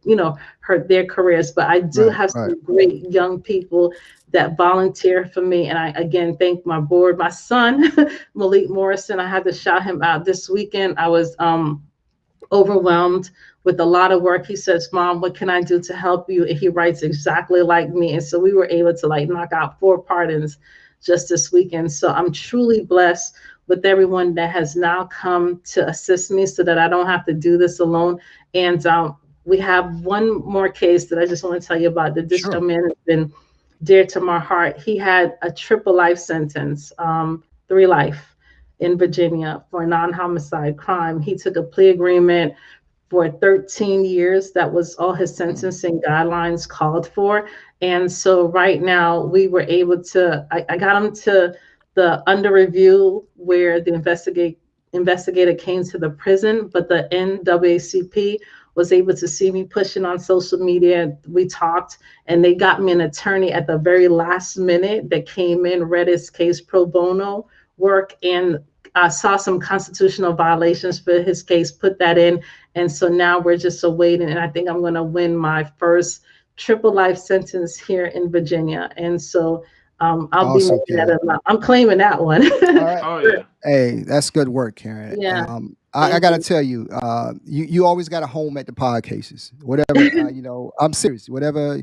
hurt their careers. But I do have some great young people that volunteer for me. And I, again, thank my board, my son, Malik Morrison. I had to shout him out this weekend. I was overwhelmed with a lot of work. He says, Mom, what can I do to help you? And he writes exactly like me. And so we were able to knock out 4 pardons just this weekend. So I'm truly blessed with everyone that has now come to assist me so that I don't have to do this alone. And we have one more case that I just want to tell you about. This young man has been dear to my heart. He had a triple life sentence, 3 life in Virginia for a non-homicide crime. He took a plea agreement for 13 years. That was all his sentencing guidelines called for. And so right now we were able to, I got him to the under review where the investigator came to the prison, but the NAACP was able to see me pushing on social media. We talked and they got me an attorney at the very last minute that came in, read his case pro bono work, and saw some constitutional violations for his case, put that in. And so now we're just awaiting, and I think I'm going to win my first triple life sentence here in Virginia. And so I'll be making that. I'm claiming that one. Right. Oh yeah. Hey, that's good work, Karen. Yeah. I got to tell you, you always got a home at the Podcases. Whatever, I'm serious. Whatever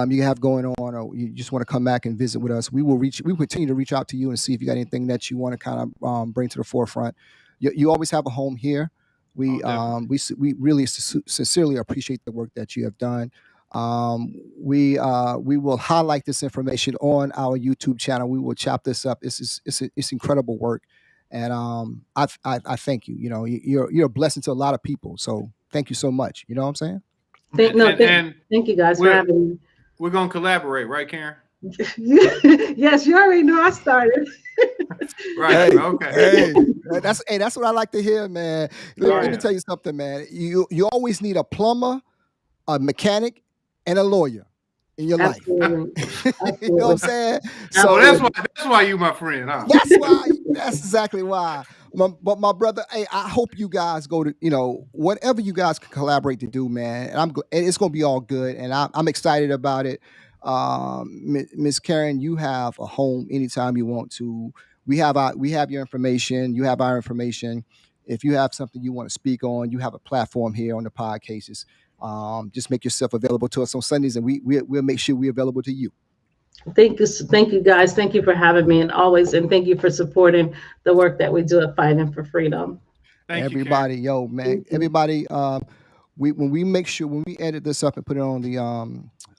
you have going on, or you just want to come back and visit with us, we will continue to reach out to you and see if you got anything that you want to kind of bring to the forefront. You always have a home here. We really sincerely appreciate the work that you have done. We will highlight this information on our YouTube channel. We will chop this up. It's incredible work, and I thank you. You're a blessing to a lot of people. So thank you so much. You know what I'm saying? Thank you guys for having me. We're gonna collaborate, right, Karen? Yes, you already know I started. Right. Okay. That's what I like to hear, man. Let me tell you something, man. You always need a plumber, a mechanic, and a lawyer in your life. You know what I'm saying? So that's why you my friend, huh? That's exactly why. But my brother, hey, I hope you guys go to, whatever you guys can collaborate to do, man. And it's gonna be all good, and I'm excited about it. Miss Karen, you have a home anytime you want to. We have your information. You have our information. If you have something you want to speak on, you have a platform here on the Podcases. Just make yourself available to us on Sundays, and we'll make sure we're available to you. Thank you guys. Thank you for having me, and thank you for supporting the work that we do at Fighting for Freedom. Everybody, everybody. When we edit this up and put it on the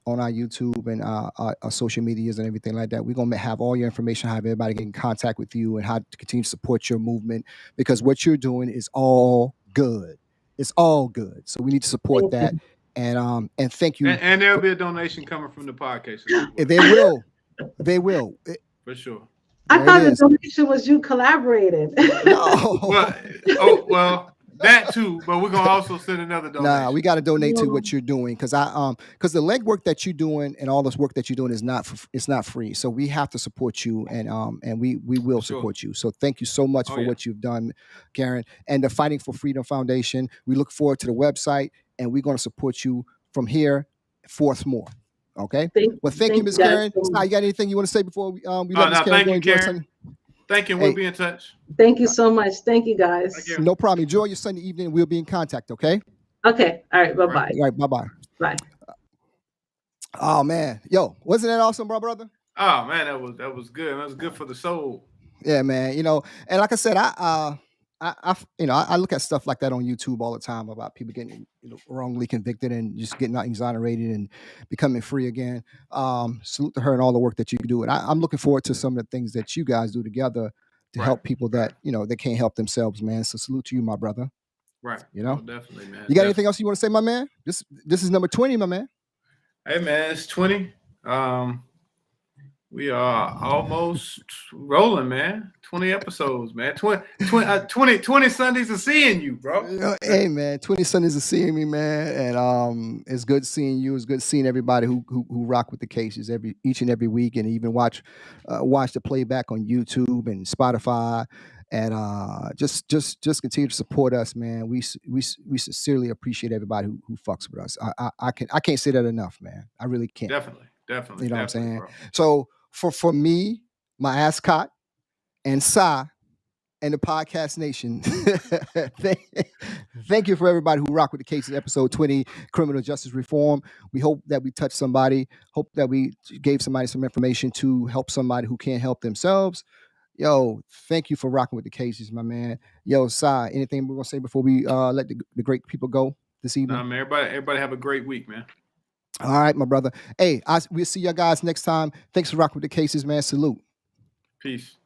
on our YouTube and our social medias and everything like that, we're gonna have all your information, have everybody get in contact with you, and how to continue to support your movement, because what you're doing is all good. It's all good. So we need to support that. And thank you. And there'll be a donation coming from the podcast. They will. For sure. I thought the donation was you collaborated. No. Well, that too, but we're gonna also send another donation. Nah, we got to donate to what you're doing, because the legwork that you're doing and all this work that you're doing is not free. So we have to support you, and we will support you. So thank you so much for what you've done, Karen, and the Fighting for Freedom Foundation. We look forward to the website, and we're going to support you from here forth more. Okay. Thank you, Ms. Karen. You got anything you want to say before we let Ms. Karen go and enjoy Sunday? Thank you. We'll be in touch. Thank you so much. Thank you, guys. No problem. Enjoy your Sunday evening. We'll be in contact, okay? Okay. All right. Bye-bye. All right. Bye-bye. Bye. Oh, man. Yo, wasn't that awesome, bro, brother? Oh, man, that was good. That was good for the soul. Yeah, man. And like I said, I look at stuff like that on YouTube all the time about people getting wrongly convicted and just getting exonerated and becoming free again. Salute to her and all the work that you do. And I'm looking forward to some of the things that you guys do together to help people that they can't help themselves, man. So salute to you, my brother. Right. Oh, definitely, man. You got anything else you want to say, my man? This is number 20, my man. Hey man, it's 20. We are almost rolling, man. 20 episodes, man. 20 Sundays of seeing you, bro. Hey man, 20 Sundays of seeing me, man. And it's good seeing you. It's good seeing everybody who rock with the cases each and every week, and even watch the playback on YouTube and Spotify. And just continue to support us, man. We sincerely appreciate everybody who fucks with us. I can't say that enough, man. I really can't. Definitely. You know what I'm saying? Bro. So for me, my ascot, and Sai, and the Podcast Nation, thank you for everybody who rock with the cases. Episode 20, criminal justice reform. We hope that we touched somebody. Hope that we gave somebody some information to help somebody who can't help themselves. Yo, thank you for rocking with the cases, my man. Yo, Sai, anything we're gonna say before we let the great people go this evening? Nah, man, everybody have a great week, man. All right, my brother. Hey, we'll see y'all guys next time. Thanks for rocking with the cases, man. Salute. Peace.